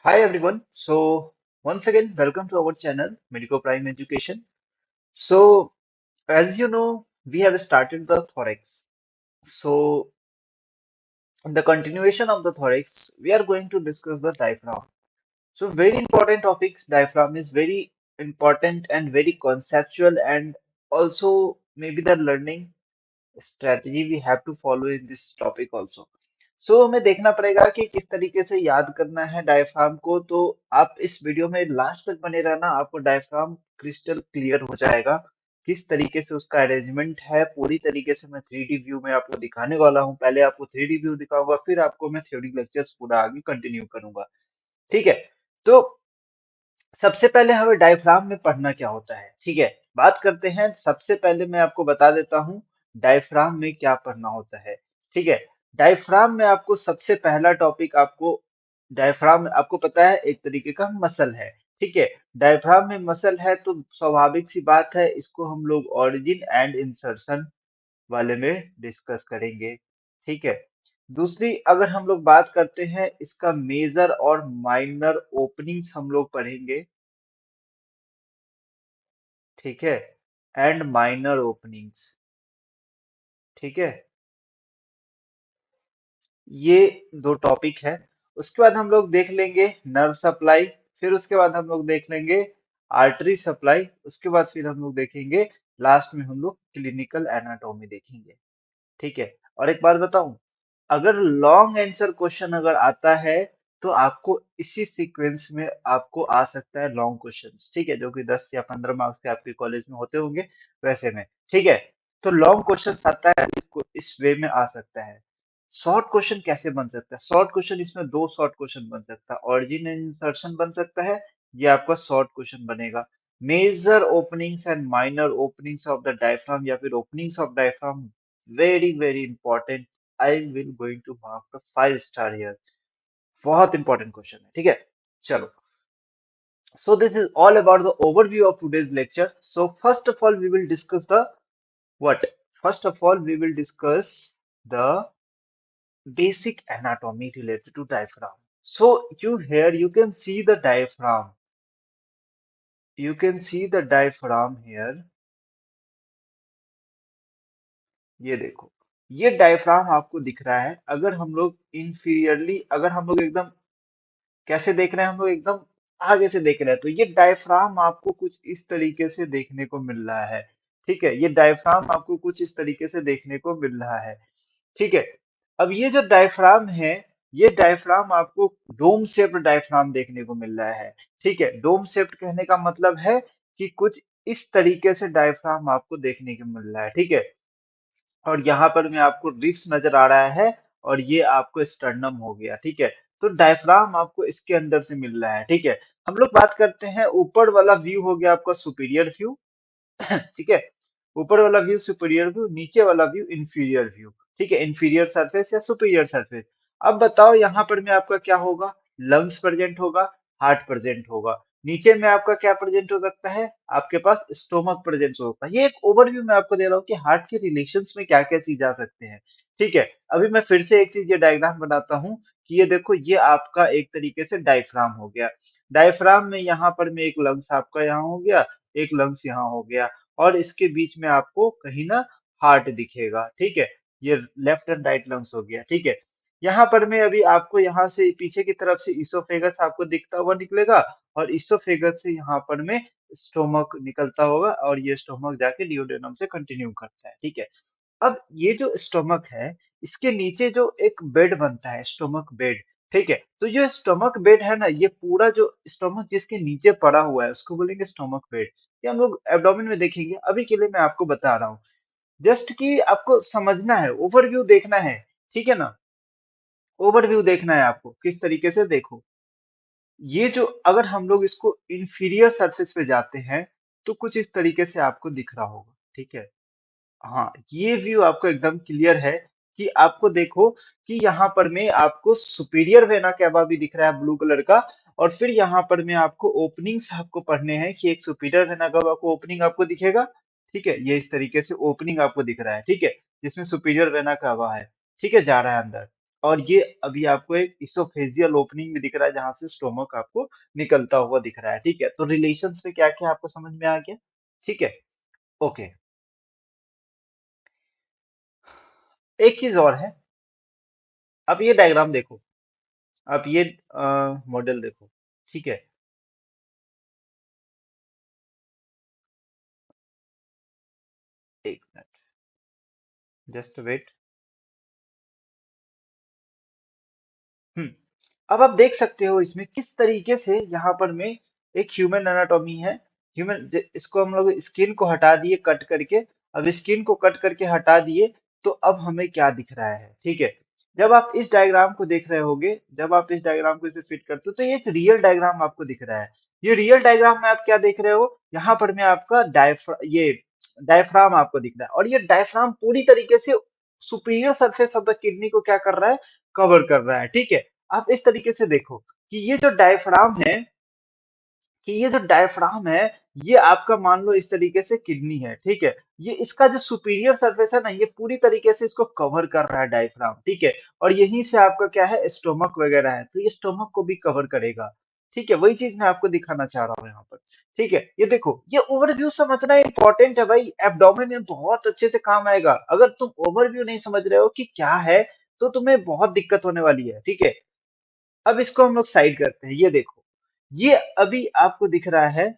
Hi everyone. Once again, welcome to our channel, Medico Prime Education. As you know, we have started the thorax. So, in the continuation of the thorax, we are going to discuss the diaphragm. So, very important topics. Diaphragm is very important and very conceptual, and also maybe the learning strategy we have to follow in this topic also. So हमें देखना पड़ेगा कि किस तरीके से याद करना है डायफ्राम को। तो आप इस वीडियो में लास्ट तक बने रहना, आपको डायफ्राम क्रिस्टल क्लियर हो जाएगा किस तरीके से उसका अरेंजमेंट है। पूरी तरीके से मैं 3D व्यू में आपको दिखाने वाला हूँ। पहले आपको 3D व्यू दिखाऊंगा, फिर आपको मैं थ्योरी लेक्चर्स पूरा आगे कंटिन्यू करूंगा। ठीक है। तो सबसे पहले हमें डायफ्राम में पढ़ना क्या होता है। ठीक है, बात करते हैं। सबसे पहले मैं आपको बता देता हूँ डायफ्राम में क्या पढ़ना होता है। ठीक है, डायफ्राम में आपको सबसे पहला टॉपिक आपको डायफ्राम आपको पता है एक तरीके का मसल है। ठीक है, डायफ्राम में मसल है तो स्वाभाविक सी बात है, इसको हम लोग ऑरिजिन एंड इंसर्शन वाले में डिस्कस करेंगे। ठीक है, दूसरी अगर हम लोग बात करते हैं इसका मेजर और माइनर ओपनिंग्स हम लोग पढ़ेंगे। ठीक है, एंड माइनर ओपनिंग्स। ठीक है, ये दो टॉपिक है। उसके बाद हम लोग देख लेंगे नर्व सप्लाई, फिर उसके बाद हम लोग देख लेंगे आर्टरी सप्लाई, उसके बाद फिर हम लोग देखेंगे लास्ट में हम लोग क्लिनिकल एनाटॉमी देखेंगे। ठीक है, और एक बात बताऊं, अगर लॉन्ग आंसर क्वेश्चन अगर आता है तो आपको इसी सीक्वेंस में आपको आ सकता है लॉन्ग क्वेश्चंस। ठीक है, जो कि 10 या 15 मार्क्स के आपके कॉलेज में होते होंगे वैसे में। ठीक है, तो लॉन्ग क्वेश्चन आता है इसको इस वे में आ सकता है। शॉर्ट क्वेश्चन कैसे बन सकता है? शॉर्ट क्वेश्चन इसमें दो शॉर्ट क्वेश्चन बन सकता है, ऑरिजिन एंड इंसर्शन बन सकता है, ये आपका शॉर्ट क्वेश्चन बनेगा। Major openings and minor openings of the diaphragm या फिर openings of diaphragm, very important. I will going to mark the 5 star here. बहुत इंपॉर्टेंट क्वेश्चन है। ठीक है, चलो। So this is all about the overview of today's lecture. So first of all, we will discuss the what? First of all, we will discuss the basic anatomy related to diaphragm. So you here you can see the diaphragm. You can see the diaphragm here. ये देखो, ये diaphragm आपको दिख रहा है। अगर हम लोग इंफीरियरली, अगर हम लोग एकदम कैसे देख रहे हैं, हम लोग एकदम आगे से देख रहे हैं, तो ये डायफ्राम आपको कुछ इस तरीके से देखने को मिल रहा है। ठीक है, ये डायफ्राम आपको कुछ इस तरीके से देखने को मिल रहा है। ठीक है, अब ये जो डायफ्राम है, ये डायफ्राम आपको डोम शेप्ड डायफ्राम देखने को मिल रहा है। ठीक है, डोम शेप्ड कहने का मतलब है कि कुछ इस तरीके से डायफ्राम आपको देखने को मिल रहा है। ठीक है, और यहाँ पर में आपको रिब्स नजर आ रहा है, और ये आपको स्टर्नम हो गया। ठीक है, तो डायफ्राम आपको इसके अंदर से मिल रहा है। ठीक है, हम लोग बात करते हैं ऊपर वाला व्यू हो गया आपका सुपीरियर व्यू। ठीक है, ऊपर वाला व्यू सुपीरियर व्यू, नीचे वाला व्यू इंफीरियर व्यू। ठीक है, इंफीरियर सरफेस या सुपीरियर सरफेस। अब बताओ यहाँ पर में आपका क्या होगा? लंग्स प्रेजेंट होगा, हार्ट प्रेजेंट होगा। नीचे में आपका क्या प्रेजेंट हो सकता है? आपके पास स्टोमक प्रेजेंट होगा। ये एक ओवरव्यू मैं आपको दे रहा हूँ कि हार्ट के रिलेशंस में क्या क्या चीज आ सकते हैं। ठीक है, अभी मैं फिर से एक चीज ये डायग्राम बनाता हूँ कि ये देखो, ये आपका एक तरीके से डायफ्राम हो गया। डायफ्राम में यहाँ पर में एक लंग्स आपका यहाँ हो गया, एक लंग्स यहाँ हो गया, और इसके बीच में आपको कहीं ना हार्ट दिखेगा। ठीक है, ये लेफ्ट एंड राइट लंग्स हो गया। ठीक है, यहाँ पर में अभी आपको यहाँ से पीछे की तरफ से इसोफेगस आपको दिखता हुआ निकलेगा, और इसोफेगस से यहाँ पर में स्टोमक निकलता होगा, और ये स्टोमक जाके डियोडेनम से कंटिन्यू करता है। ठीक है, अब ये जो स्टोमक है, इसके नीचे जो एक बेड बनता है, स्टोमक बेड। ठीक है, तो जो स्टोमक बेड है ना, ये पूरा जो स्टोमक जिसके नीचे पड़ा हुआ है उसको बोलेंगे स्टोमक बेड। ये हम लोग एब्डोमेन में देखेंगे, अभी के लिए मैं आपको बता रहा हूँ जस्ट कि आपको समझना है, ओवरव्यू देखना है। ठीक है ना, ओवरव्यू देखना है आपको किस तरीके से। देखो, ये जो अगर हम लोग इसको इंफीरियर सरफेस पे जाते हैं तो कुछ इस तरीके से आपको दिख रहा होगा। ठीक है, हाँ, ये व्यू आपको एकदम क्लियर है कि आपको देखो कि यहाँ पर में आपको सुपीरियर वेना कैवा भी दिख रहा है ब्लू कलर का, और फिर यहाँ पर में आपको ओपनिंग्स आपको पढ़ने हैं कि एक सुपीरियर वेना कैवा को ओपनिंग आपको दिखेगा। ठीक है, ये इस तरीके से ओपनिंग आपको दिख रहा है। ठीक है, जिसमें सुपीरियर वेना कैवा है। ठीक है, जा रहा है अंदर। और ये अभी आपको एक इसोफेजियल ओपनिंग भी दिख रहा है जहां से स्टोमक आपको निकलता हुआ दिख रहा है। ठीक है, तो रिलेशंस में क्या क्या आपको समझ में आ गया? ठीक है, ओके। एक चीज और है, आप ये डायग्राम देखो, आप ये मॉडल देखो। ठीक है, एक मिनट, जस्ट वेट। हम्म, अब आप देख सकते हो इसमें किस तरीके से यहाँ पर में एक ह्यूमन एनाटॉमी है। इसको हम लोग स्किन को हटा दिए कट करके। अब स्किन को कट करके हटा दिए तो अब हमें क्या दिख रहा है? ठीक है, जब आप इस डायग्राम को देख रहे होगे, जब आप इस डायग्राम को इसमें फिट करते हो तो ये एक रियल डायग्राम आपको दिख रहा है। ये रियल डायग्राम में आप क्या देख रहे हो? यहाँ पर में आपका ये डायफ्राम आपको दिख रहा है, और ये डायफ्राम पूरी तरीके से superior surface of the kidney को क्या कर रहा है? कवर कर रहा है। ठीक है, आप इस तरीके से देखो कि ये जो डायफ्राम है, ये आपका मान लो इस तरीके से किडनी है। ठीक है, ये इसका जो सुपीरियर सरफेस है ना, ये पूरी तरीके से इसको कवर कर रहा है डायफ्राम। ठीक है, और यहीं से आपका क्या है? स्टोमक वगैरह है, तो ये स्टोमक को भी कवर करेगा। ठीक है, वही चीज मैं आपको दिखाना चाह रहा हूँ यहाँ पर। ठीक है, ये देखो, ये ओवरव्यू समझना इंपॉर्टेंट है भाई, एब्डोमेन में बहुत अच्छे से काम आएगा। अगर तुम ओवरव्यू नहीं समझ रहे हो कि क्या है, तो तुम्हें बहुत दिक्कत होने वाली है। ठीक है, अब इसको हम लोग साइड करते हैं। ये देखो, ये अभी आपको दिख रहा है।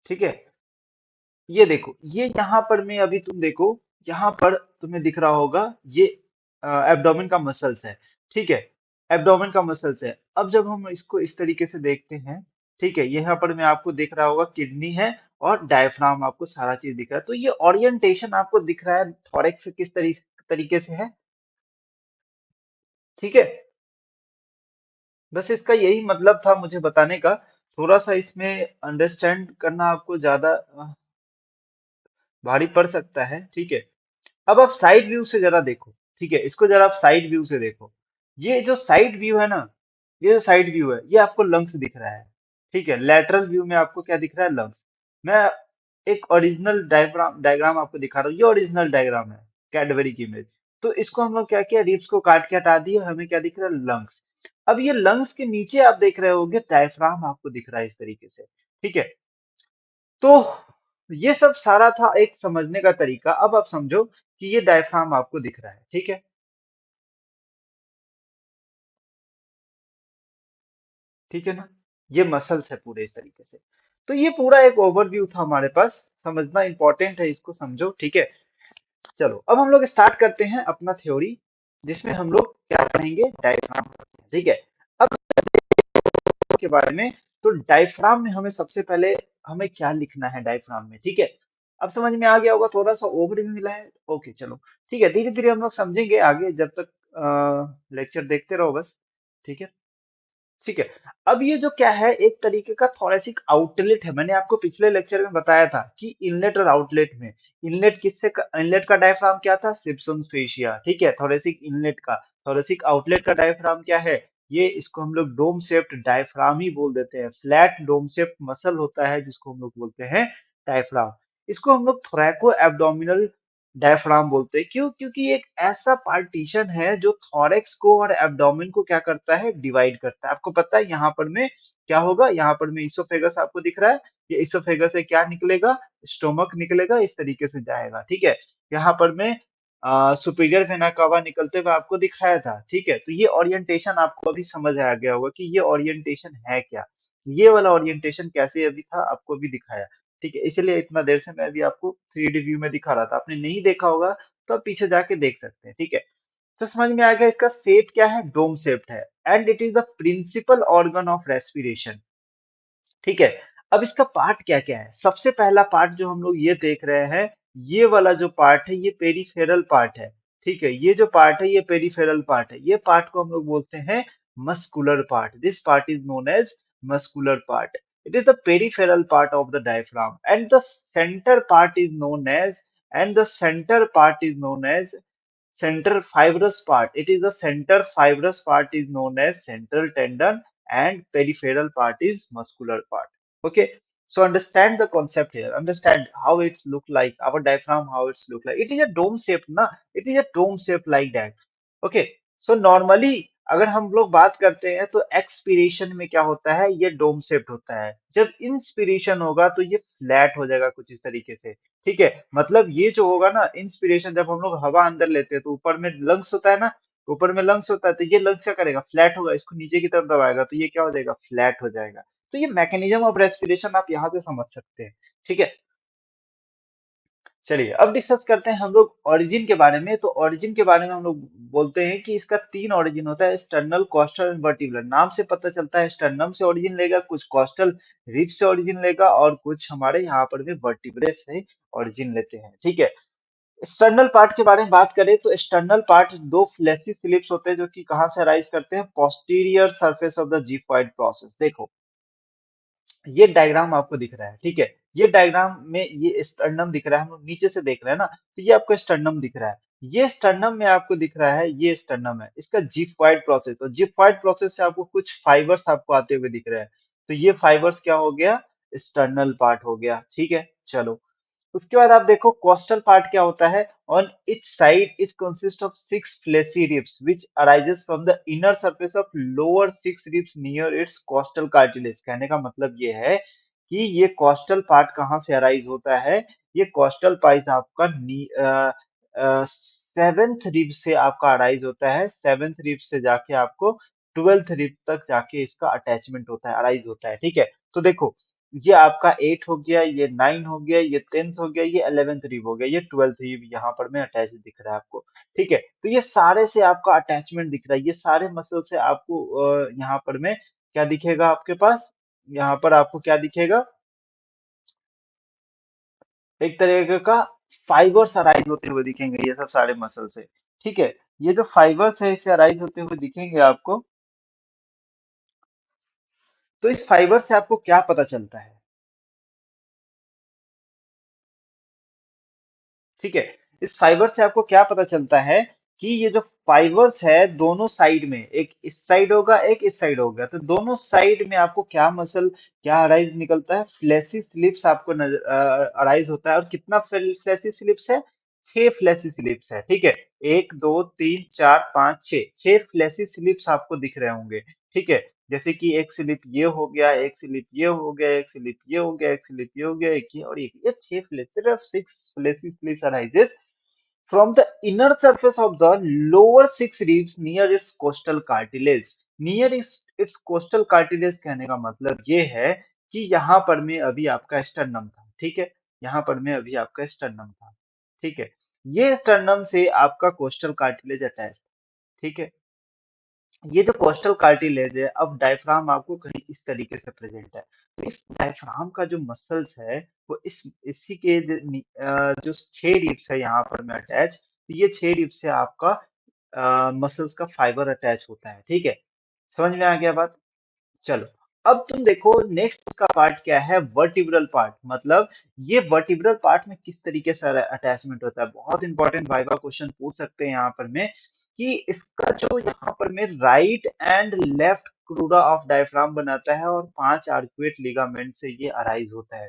ठीक है, ये देखो, ये यहाँ पर में अभी तुम देखो, यहाँ पर तुम्हें दिख रहा होगा ये एब्डोमेन का मसल्स है। ठीक है, एब्डोमेन का मसल्स है। अब जब हम इसको इस तरीके से देखते हैं, ठीक है, यहाँ पर में आपको दिख रहा होगा किडनी है और डायफ्राम, आपको सारा चीज दिख रहा है। तो ये ओरिएंटेशन आपको दिख रहा है थोरेक्स किस तरीके से है। ठीक है, बस इसका यही मतलब था मुझे बताने का। थोड़ा सा इसमें अंडरस्टैंड करना आपको ज्यादा भारी पड़ सकता है। ठीक है, अब आप साइड व्यू से जरा देखो। ठीक है, इसको जरा आप साइड व्यू से देखो। ये जो साइड व्यू है ना, ये जो साइड व्यू है, ये आपको लंग्स दिख रहा है। ठीक है, लेटरल व्यू में आपको क्या दिख रहा है? लंग्स। मैं एक ओरिजिनल डायग्राम डायग्राम आपको दिखा रहा हूँ, ये ओरिजिनल डायग्राम है, कैडबरी की इमेज। तो इसको हम लोग क्या किया? रिब्स को काट के हटा दिए, हमें क्या दिख रहा है? लंग्स। अब ये लंग्स के नीचे आप देख रहे होगे डायफ्राम आपको दिख रहा है इस तरीके से। ठीक है, तो ये सब सारा था एक समझने का तरीका। अब आप समझो कि ये डायफ्राम आपको दिख रहा है। ठीक है, ठीक है ना? ये मसल्स है पूरे इस तरीके से। तो ये पूरा एक ओवरव्यू था हमारे पास, समझना इंपॉर्टेंट है, इसको समझो। ठीक है, चलो अब हम लोग स्टार्ट करते हैं अपना थ्योरी, जिसमें हम लोग क्या पढ़ेंगे? डायफ्राम। ठीक है, अब के बारे में, तो डायफ्राम में हमें सबसे पहले हमें क्या लिखना है डायफ्राम में? ठीक है, अब समझ में आ गया होगा, थोड़ा सा ओवरव्यू मिला है। ओके, चलो ठीक है, धीरे धीरे हम लोग समझेंगे आगे, जब तक लेक्चर देखते रहो बस। ठीक है, ठीक है। अब ये जो क्या है, एक तरीके का थोरेसिक आउटलेट है। मैंने आपको पिछले लेक्चर में बताया था कि इनलेट और आउटलेट में, इनलेट का डायफ्राम क्या था? Simpson's fascia. ठीक है, थोरेसिक इनलेट का। थोरेसिक आउटलेट का डायफ्राम क्या है? ये इसको हम लोग डोम शेप्ड डायफ्राम ही बोल देते हैं। फ्लैट डोम शेप्ड मसल होता है जिसको हम लोग बोलते हैं डायफ्राम। इसको हम लोग थोरैको एब्डोमिनल डायफ्राम बोलते हैं। क्यों? क्योंकि एक ऐसा पार्टीशन है जो थॉरेक्स को और एब्डोमेन को क्या करता है? डिवाइड करता है। आपको पता है यहाँ पर में क्या होगा? यहाँ पर में इसोफेगस आपको दिख रहा है, ये इसोफेगस से क्या निकलेगा? स्टोमक निकलेगा, इस तरीके से जाएगा। ठीक है, यहाँ पर में सुपीरियर वेना कावा निकलते हुए आपको दिखाया था। ठीक है, तो ये ओरिएंटेशन आपको अभी समझ आ गया होगा कि ये ओरिएंटेशन है क्या। ये वाला ओरिएंटेशन कैसे अभी था आपको भी दिखाया। ठीक है, इसलिए इतना देर से मैं भी आपको 3D व्यू में दिखा रहा था। आपने नहीं देखा होगा तो आप पीछे जाके देख सकते हैं। ठीक है, तो समझ में आ गया इसका शेप क्या है? डोम शेप्ड है, and it is the principal organ of respiration. ठीक है, अब इसका पार्ट क्या क्या है? सबसे पहला पार्ट जो हम लोग ये देख रहे हैं, ये वाला जो पार्ट है, ये पेरिफेरल पार्ट है। ठीक है, ये जो पार्ट है, ये पेरिफेरल पार्ट है। ये पार्ट को हम लोग बोलते हैं muscular part. This part is known as muscular part. It is the peripheral part of the diaphragm, and the center part is known as and the center part is known as center fibrous part. It is the center fibrous part is known as central tendon, and peripheral part is muscular part. Okay. So understand the concept here. Understand how it's look like our diaphragm, how it's look like. It is a dome shaped, na? It is a dome shaped like that. Okay. So normally अगर हम लोग बात करते हैं तो expiration में क्या होता है, ये डोम शेप्ड होता है। जब इंस्पिरेशन होगा तो ये फ्लैट हो जाएगा कुछ इस तरीके से। ठीक है, मतलब ये जो होगा ना, इंस्पिरेशन जब हम लोग हवा अंदर लेते हैं तो ऊपर में लंग्स होता है ना, ऊपर में लंग्स होता है तो ये लंग्स क्या करेगा, फ्लैट होगा, इसको नीचे की तरफ दबाएगा तो ये क्या हो जाएगा, फ्लैट हो जाएगा। तो ये मैकेनिज्म ऑफ रेस्पिरेशन आप यहाँ से समझ सकते हैं। ठीक है, चलिए अब डिस्कस करते हैं हम लोग ओरिजिन के बारे में। तो ओरिजिन के बारे में हम लोग बोलते हैं कि इसका तीन ओरिजिन होता है, स्टर्नल, कोस्टल एंड वर्टिब्रल। नाम से पता चलता है स्टर्नम से ओरिजिन लेगा, कुछ कोस्टल रिब से ओरिजिन लेगा और कुछ हमारे यहाँ पर भी वर्टिब्रे से ओरिजिन लेते हैं। ठीक है, एक्सटर्नल पार्ट के बारे में बात करें तो एक्सटर्नल पार्ट दो फ्लैशी स्लिप्स होते हैं जो कि कहाँ से अराइज करते हैं, posterior surface of the xiphoid process. देखो ये डायग्राम आपको दिख रहा है, ठीक है, ये डायग्राम में ये स्टर्नम दिख रहा है, हम लोग नीचे से देख रहे हैं ना, तो ये आपको स्टर्नम दिख रहा है। ये स्टर्नम में आपको दिख रहा है, ये स्टर्नम है, इसका जिफॉइड प्रोसेस। तो जिफॉइड प्रोसेस से आपको कुछ फाइबर्स आपको आते हुए दिख रहे हैं, तो ये फाइबर्स क्या हो गया, स्टर्नल पार्ट हो गया। ठीक है, चलो उसके बाद आप देखो कोस्टल पार्ट क्या होता है। On each side it consist of six fleshy ribs which arises from the inner surface of lower six ribs near it's costal cartilage. कहने का मतलब ये है कि ये कोस्टल पार्ट कहाँ से अराइज होता है, ये कोस्टल पार्ट आपका सेवेंथ रिब से आपका अराइज होता है। सेवेंथ रिब से जाके आपको ट्वेल्थ रिब तक जाके इसका अटैचमेंट होता है, अराइज होता है। ठीक है, तो देखो ये आपका 8 हो गया, ये 9 हो गया, ये 10th हो गया, ये 11th रिब हो गया, ये 12th रिब यहाँ पर में अटैच दिख रहा है आपको। ठीक है, तो ये सारे से आपका अटैचमेंट दिख रहा है, ये सारे मसल से आपको यहाँ पर में क्या दिखेगा आपके पास, यहाँ पर आपको क्या दिखेगा, एक तरीके का फाइबर्स अराइज होते हुए दिखेंगे, ये सब सारे मसल से। ठीक है, ये जो फाइबर्स है इसे अराइज होते हुए दिखेंगे आपको। तो इस फाइबर से आपको क्या पता चलता है, ठीक है, इस फाइबर से आपको क्या पता चलता है कि ये जो फाइबर्स है दोनों साइड में, एक इस साइड होगा एक इस साइड होगा, तो दोनों साइड में आपको क्या मसल, क्या अराइज निकलता है, फ्लैसी स्लिप्स आपको अराइज होता है। और कितना फ्लैसी स्लिप्स है, 6 फ्लैसी स्लिप्स है। ठीक है, 1 2 3 4 5 6, 6 फ्लैसी स्लिप्स आपको दिख रहे होंगे। ठीक है, जैसे कि एक स्लिप ये हो गया, एक स्लिप ये हो गया, एक स्लिप ये हो गया, एक स्लिप ये हो गया, एक ये और एक ये 6 fleshy slips arises from the inner surface of the lower six ribs near its coastal cartilage। near its coastal cartilage कहने का मतलब ये है कि यहाँ पर में अभी आपका स्टर्नम था। ठीक है, यहाँ पर में अभी आपका स्टर्नम था। ठीक है, ये स्टर्नम से आपका कोस्टल कार्टिलेज अटैच। ठीक है, ये जो कोस्टल कार्टिलेज है, अब डायफ्राम आपको कहीं इस तरीके से प्रेजेंट है। तो इस डायफ्राम का जो मसल्स है वो इसी के जो 6 रिब्स है यहाँ पर में अटैच, तो ये 6 रिब्स से आपका मसल्स का फाइबर अटैच होता है। ठीक है, समझ में आ गया बात। चलो अब तुम देखो नेक्स्ट का पार्ट क्या है, वर्टिब्रल पार्ट। मतलब ये वर्टिब्रल पार्ट में किस तरीके से अटैचमेंट होता है, बहुत इंपॉर्टेंट वाइवा क्वेश्चन पूछ सकते हैं यहाँ पर में कि इसका जो यहाँ पर में right and left crura of diaphragm बनाता है और 5 आर्कुएट लिगामेंट से ये अराइज होता है।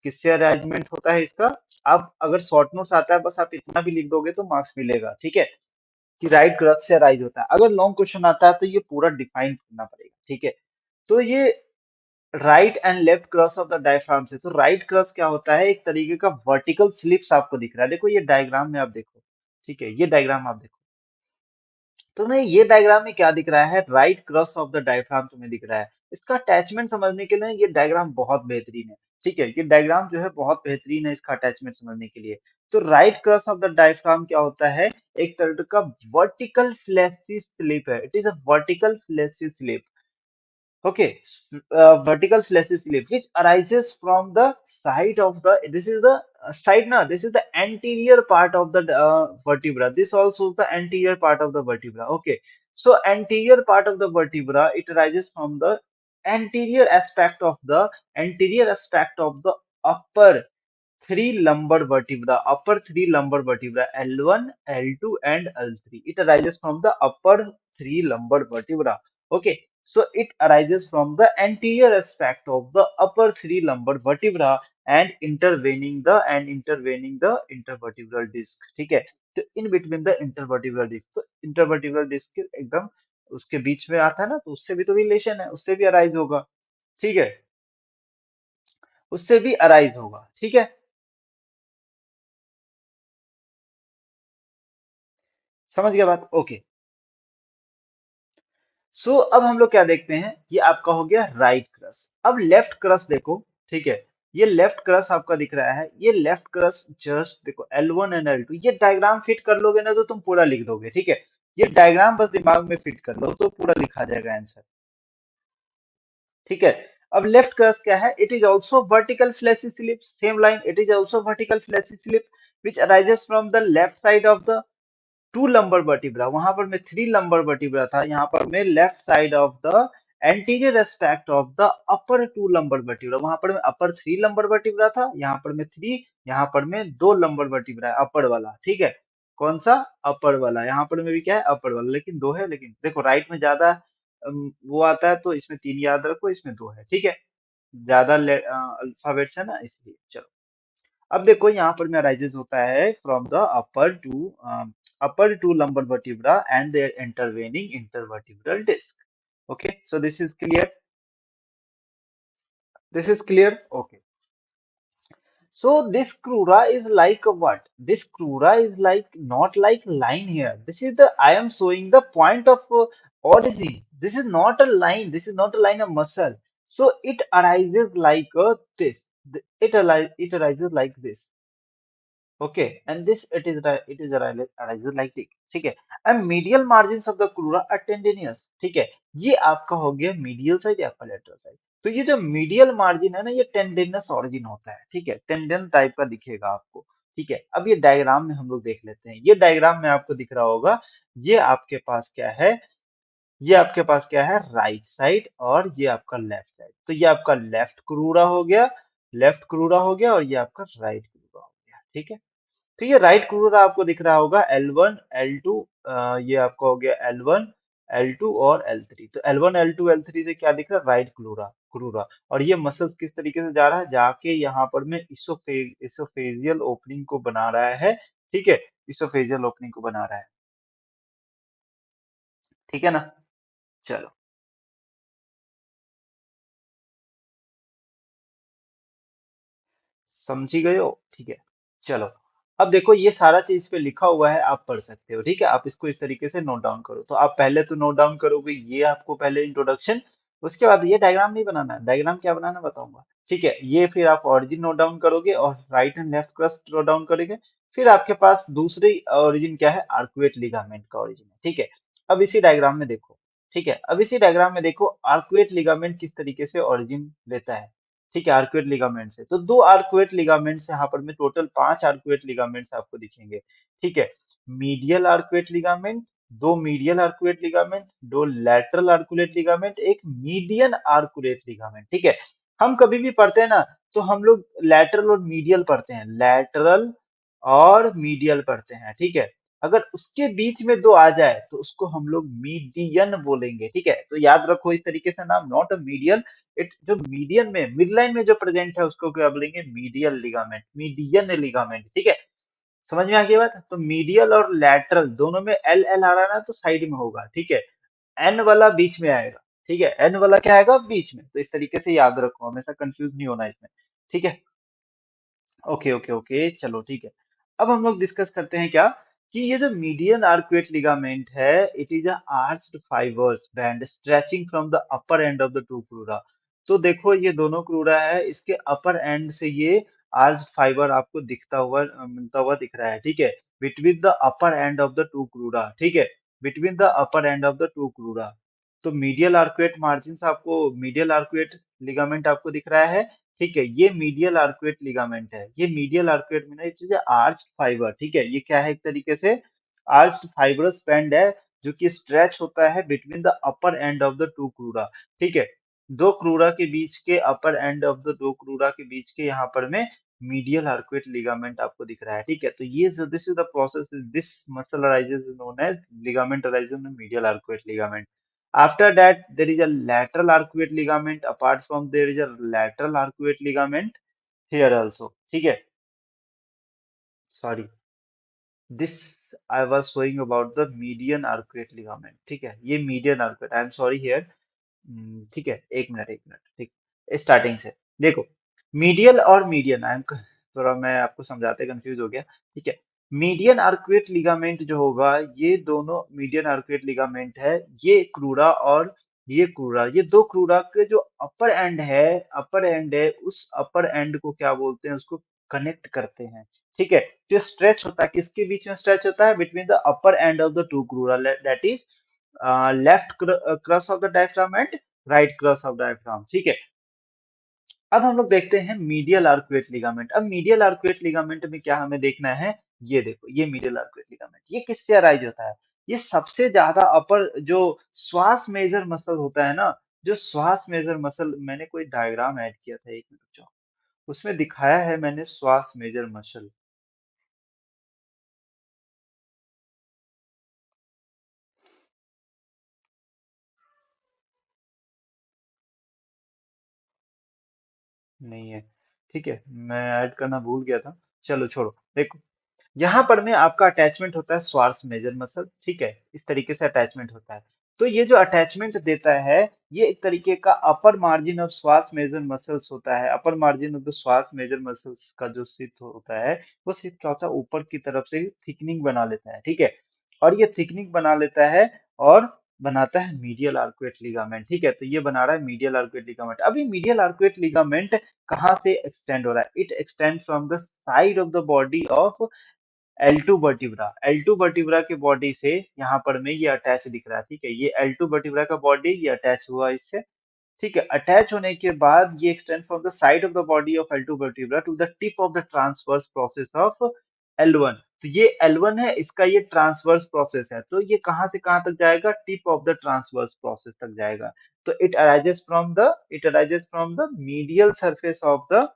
किससे अरेंजमेंट होता है इसका, अब अगर शॉर्ट नोट्स आता है बस आप इतना भी लिख दोगे तो मार्क्स मिलेगा। ठीक है, कि राइट क्रक्स से अराइज होता है। अगर लॉन्ग क्वेश्चन आता है तो ये पूरा डिफाइन करना पड़ेगा। ठीक है, तो ये right and left cross of the diaphragm से, तो राइट क्रॉस क्या होता है, एक तरीके का वर्टिकल स्लिप्स आपको दिख रहा है। देखो ये डायग्राम में आप देखो, ठीक है, ये डायग्राम आप देखो, तो नहीं ये डायग्राम में क्या दिख रहा है, right crus of the diaphragm तुम्हें दिख रहा है। इसका अटैचमेंट समझने के लिए ये डायग्राम बहुत बेहतरीन है। ठीक है, ये डायग्राम जो है बहुत बेहतरीन है इसका अटैचमेंट समझने के लिए। तो right crus of the diaphragm क्या होता है, एक तरह का वर्टिकल फ्लैशी स्लिप है, it is a vertical fleshy slip. Okay, vertical fleshy slip which arises from the side of the, this is the side now, this is the anterior part of the vertebra. This also is the anterior part of the vertebra. Okay, so anterior part of the vertebra, it arises from the anterior aspect of the upper three lumbar vertebra, upper three lumbar vertebra L1, L2 and L3. It arises from the upper three lumbar vertebra. Okay, So it arises from the anterior aspect of the upper three lumbar vertebra and intervening the intervertebral disc. ठीक है, तो in between the intervertebral disc, तो intervertebral disc के एकदम उसके बीच में आता है ना, तो उससे भी तो रिलेशन है, उससे भी अराइज होगा। ठीक है, उससे भी अराइज होगा। ठीक है, समझ गया बात? ओके। सो अब हम लोग क्या देखते हैं, ये आपका हो गया राइट क्रस। अब लेफ्ट क्रस देखो। ठीक है, ये लेफ्ट क्रस आपका दिख रहा है, ये लेफ्ट क्रस जस्ट देखो L1 एंड L2, ये डायग्राम फिट कर लोगे ना तो तुम पूरा लिख दोगे। ठीक है, ये डायग्राम बस दिमाग में फिट कर लो तो पूरा लिखा जाएगा आंसर। ठीक है, अब लेफ्ट क्रस क्या है, it is also vertical fleshy slip, same line, it is also vertical fleshy slip which arises from the left side of the two lumbar vertebra, वहां पर में थ्री लंबर वर्टिब्रा था, यहाँ पर में left side of the anterior aspect of the upper two lumbar vertebra, वहां पर में अपर थ्री लंबर वर्टिब्रा था, यहाँ पर में थ्री, यहाँ पर में दो लंबर वर्टिब्रा है अपर वाला। ठीक है, कौन सा? अपर वाला। यहाँ पर में भी क्या है? अपर वाला, लेकिन दो है, लेकिन देखो राइट में ज्यादा वो आता है तो इसमें तीन याद रखो, इसमें दो है। ठीक है, ज्यादा अल्फाबेट्स है ना, इसलिए। चलो, अब देखो यहाँ पर में अराइजेस होता है from the upper two lumbar vertebra and their intervening intervertebral disc. Okay, so this is clear. This is clear. Okay. So this crura is like a what? This crura is like not like line here. This is the I am showing the point of origin. This is not a line. This is not a line of muscle. So it arises like this. It arises like this. Okay, and this arises like this. ठीक है, and medial margins of the crura are tendinous. ठीक है, ये आपका हो गया medial side या collateral side. तो ये जो मीडियल मार्जिन है ना, ये टेंडिनस ऑरिजिन होता है। ठीक है, टेंडन टाइप का दिखेगा आपको। ठीक है, अब ये डायग्राम में हम लोग देख लेते हैं। ये डायग्राम में आपको दिख रहा होगा, ये आपके पास क्या है, ये आपके पास क्या है, राइट साइड, और ये आपका लेफ्ट साइड। तो ये आपका लेफ्ट क्रूरा हो गया, लेफ्ट क्रूरा हो गया, और ये आपका राइट क्रूरा हो गया। ठीक है, तो ये राइट क्रूरा आपको दिख रहा होगा L1 L2, ये आपका हो गया L1 L2 और L3। तो L1 L2 L3 से क्या दिख रहा है, राइट क्रूरा क्रूरा। और ये मसल किस तरीके से जा रहा है, जाके यहाँ पर में इसोफेजियल ओपनिंग को बना रहा है। ठीक है, इसोफेजियल ओपनिंग को बना रहा है। ठीक है ना, चलो, समझी गए हो? ठीक है, चलो, अब देखो ये सारा चीज पे लिखा हुआ है, आप पढ़ सकते हो। ठीक है, आप इसको इस तरीके से नोट डाउन करो। तो आप पहले तो नोट डाउन करोगे, ये आपको पहले इंट्रोडक्शन, उसके बाद ये डायग्राम नहीं बनाना है, डायग्राम क्या बनाना बताऊंगा। ठीक है, ये फिर आप ऑरिजिन नोट डाउन करोगे और right and left crust note down करोगे। फिर आपके पास दूसरी ऑरिजिन क्या है, आर्कुएट लिगामेंट का ऑरिजिन है। ठीक है, अब इसी डायग्राम में देखो। ठीक है, अब इसी डायग्राम में देखो आर्कुएट लिगामेंट किस तरीके से ऑरिजिन लेता है। ठीक है, आर्कुएट लिगामेंट से तो दो आर्कुएट लिगामेंट्स यहाँ पर में टोटल पांच आर्कुएट लिगामेंट्स आपको दिखेंगे। ठीक है, मीडियल आर्कुएट लिगामेंट, दो मीडियल आर्कुएट लिगामेंट, दो लैटरल आर्कुएट लिगामेंट, एक मीडियन आर्कुएट लिगामेंट। ठीक है, हम कभी भी पढ़ते हैं ना, तो हम लोग लैटरल और मीडियल पढ़ते हैं, लैटरल और मीडियल पढ़ते हैं। ठीक है, अगर उसके बीच में दो आ जाए तो उसको हम लोग मीडियन बोलेंगे। ठीक है, तो याद रखो इस तरीके से नाम, नॉट अ मीडियल, इट जो मीडियन में मिड लाइन में जो प्रेजेंट है उसको क्या बोलेंगे, मीडियल लिगामेंट, मीडियन लिगामेंट। ठीक है, समझ में आ गई बात? तो मीडियल और लैटरल दोनों में एल एल आ रहा है ना, तो साइड में होगा। ठीक है, एन वाला बीच में आएगा। ठीक है, एन वाला क्या आएगा, बीच में। तो इस तरीके से याद रखो, हमेशा कंफ्यूज नहीं होना इसमें। ठीक है, ओके ओके ओके, चलो ठीक है। अब हम लोग डिस्कस करते हैं क्या, कि ये जो मीडियन आर्कुएट लिगामेंट है, it is a arched fibres band stretching from the upper end of the two crura. तो देखो ये दोनों क्रूरा है, इसके अपर एंड से ये आर्च फाइबर आपको दिखता हुआ मिलता हुआ दिख रहा है। ठीक है, between the upper end of the two crura. ठीक है, between the upper end of the two crura. तो मीडियल आर्कुएट मार्जिन आपको, मीडियल आर्कुएट लिगामेंट आपको दिख रहा है। ठीक है, ये मीडियल आर्कुएट लिगामेंट है, ये मीडियल आर्कुएट में ना ये चीज है आर्च फाइबर। ठीक है, ये क्या है, एक तरीके से आर्च फाइबरस बैंड है, जो कि स्ट्रेच होता है between the upper end of the two crura. ठीक है, दो क्रूरा के बीच के, अपर एंड ऑफ द दो क्रूरा के बीच के यहाँ पर में मीडियल आर्कुएट लिगामेंट आपको दिख रहा है। ठीक है, तो ये this is the process, this muscle arises known as ligament arises in medial arcuate ligament. After that, there is a lateral arcuate ligament. Apart from there is a lateral arcuate ligament here also. ठीक है? Sorry. This I was showing about the median arcuate ligament. ठीक है? ये median arcuate. I am sorry here. ठीक है, एक minute, ठीक, starting से देखो। मीडियल और मीडियन, थोड़ा मैं आपको समझाते कंफ्यूज हो गया। ठीक है, मीडियन आर्कुएट लिगामेंट जो होगा, ये दोनों मीडियन आर्कुएट लिगामेंट है, ये क्रूरा और ये क्रूरा, ये दो क्रूरा के जो अपर एंड है, उस अपर एंड को क्या बोलते हैं, उसको कनेक्ट करते हैं। ठीक है, जो स्ट्रेच होता है, किसके बीच में स्ट्रेच होता है, between the upper end of the two crura, that is left cross of the diaphragm and right crus of diaphragm. ठीक है, अब हम लोग देखते हैं मीडियल आर्कुएट लिगामेंट। अब मीडियल आर्कुएट लिगामेंट में क्या हमें देखना है, ये देखो, ये मीडियल आर्कुएट लिगामेंट, ये किससे अराइज होता है, ये सबसे ज्यादा अपर जो श्वास मेजर मसल होता है ना, जो श्वास मेजर मसल, मैंने कोई डायग्राम ऐड किया था, एक मिनट जो उसमें दिखाया है मैंने श्वास मेजर मसल। नहीं है, ठीक है, मैं ऐड करना भूल गया था, चलो छोड़ो, देखो, यहाँ पर में आपका अटैचमेंट होता है श्वास मेजर मसल। ठीक है, इस तरीके से अटैचमेंट होता है। तो ये जो अटैचमेंट देता है, ये एक तरीके का अपर मार्जिन ऑफ श्वास मेजर मसल्स होता है। अपर मार्जिन ऑफ द श्वास मेजर मसल्स का जो शीथ होता है, वो शीथ क्या होता है, ऊपर की तरफ से थिकनिंग बना लेता है। ठीक है, और ये थिकनिंग बना लेता है और बनाता है मीडियल आर्कुएट लिगामेंट। ठीक है, तो ये बना रहा है मीडियल आर्कुएट लिगामेंट। अभी मीडियल आर्कुएट लिगामेंट कहाँ से एक्सटेंड हो रहा है, it extend from the side of the body of L2 vertebra. L2 vertebra के बॉडी से यहाँ पर में ये अटैच दिख रहा है। ठीक है, ये L2 वर्टिब्रा का बॉडी, ये अटैच हुआ इससे। ठीक है, अटैच होने के बाद ये extend from the side of the body of L2 vertebra to the tip of the transverse process of L1। तो ये L1 है, इसका ये ट्रांसवर्स प्रोसेस है, तो ये कहाँ से कहाँ तक जाएगा, tip of the transverse process तक जाएगा। तो it arises from the medial surface of the,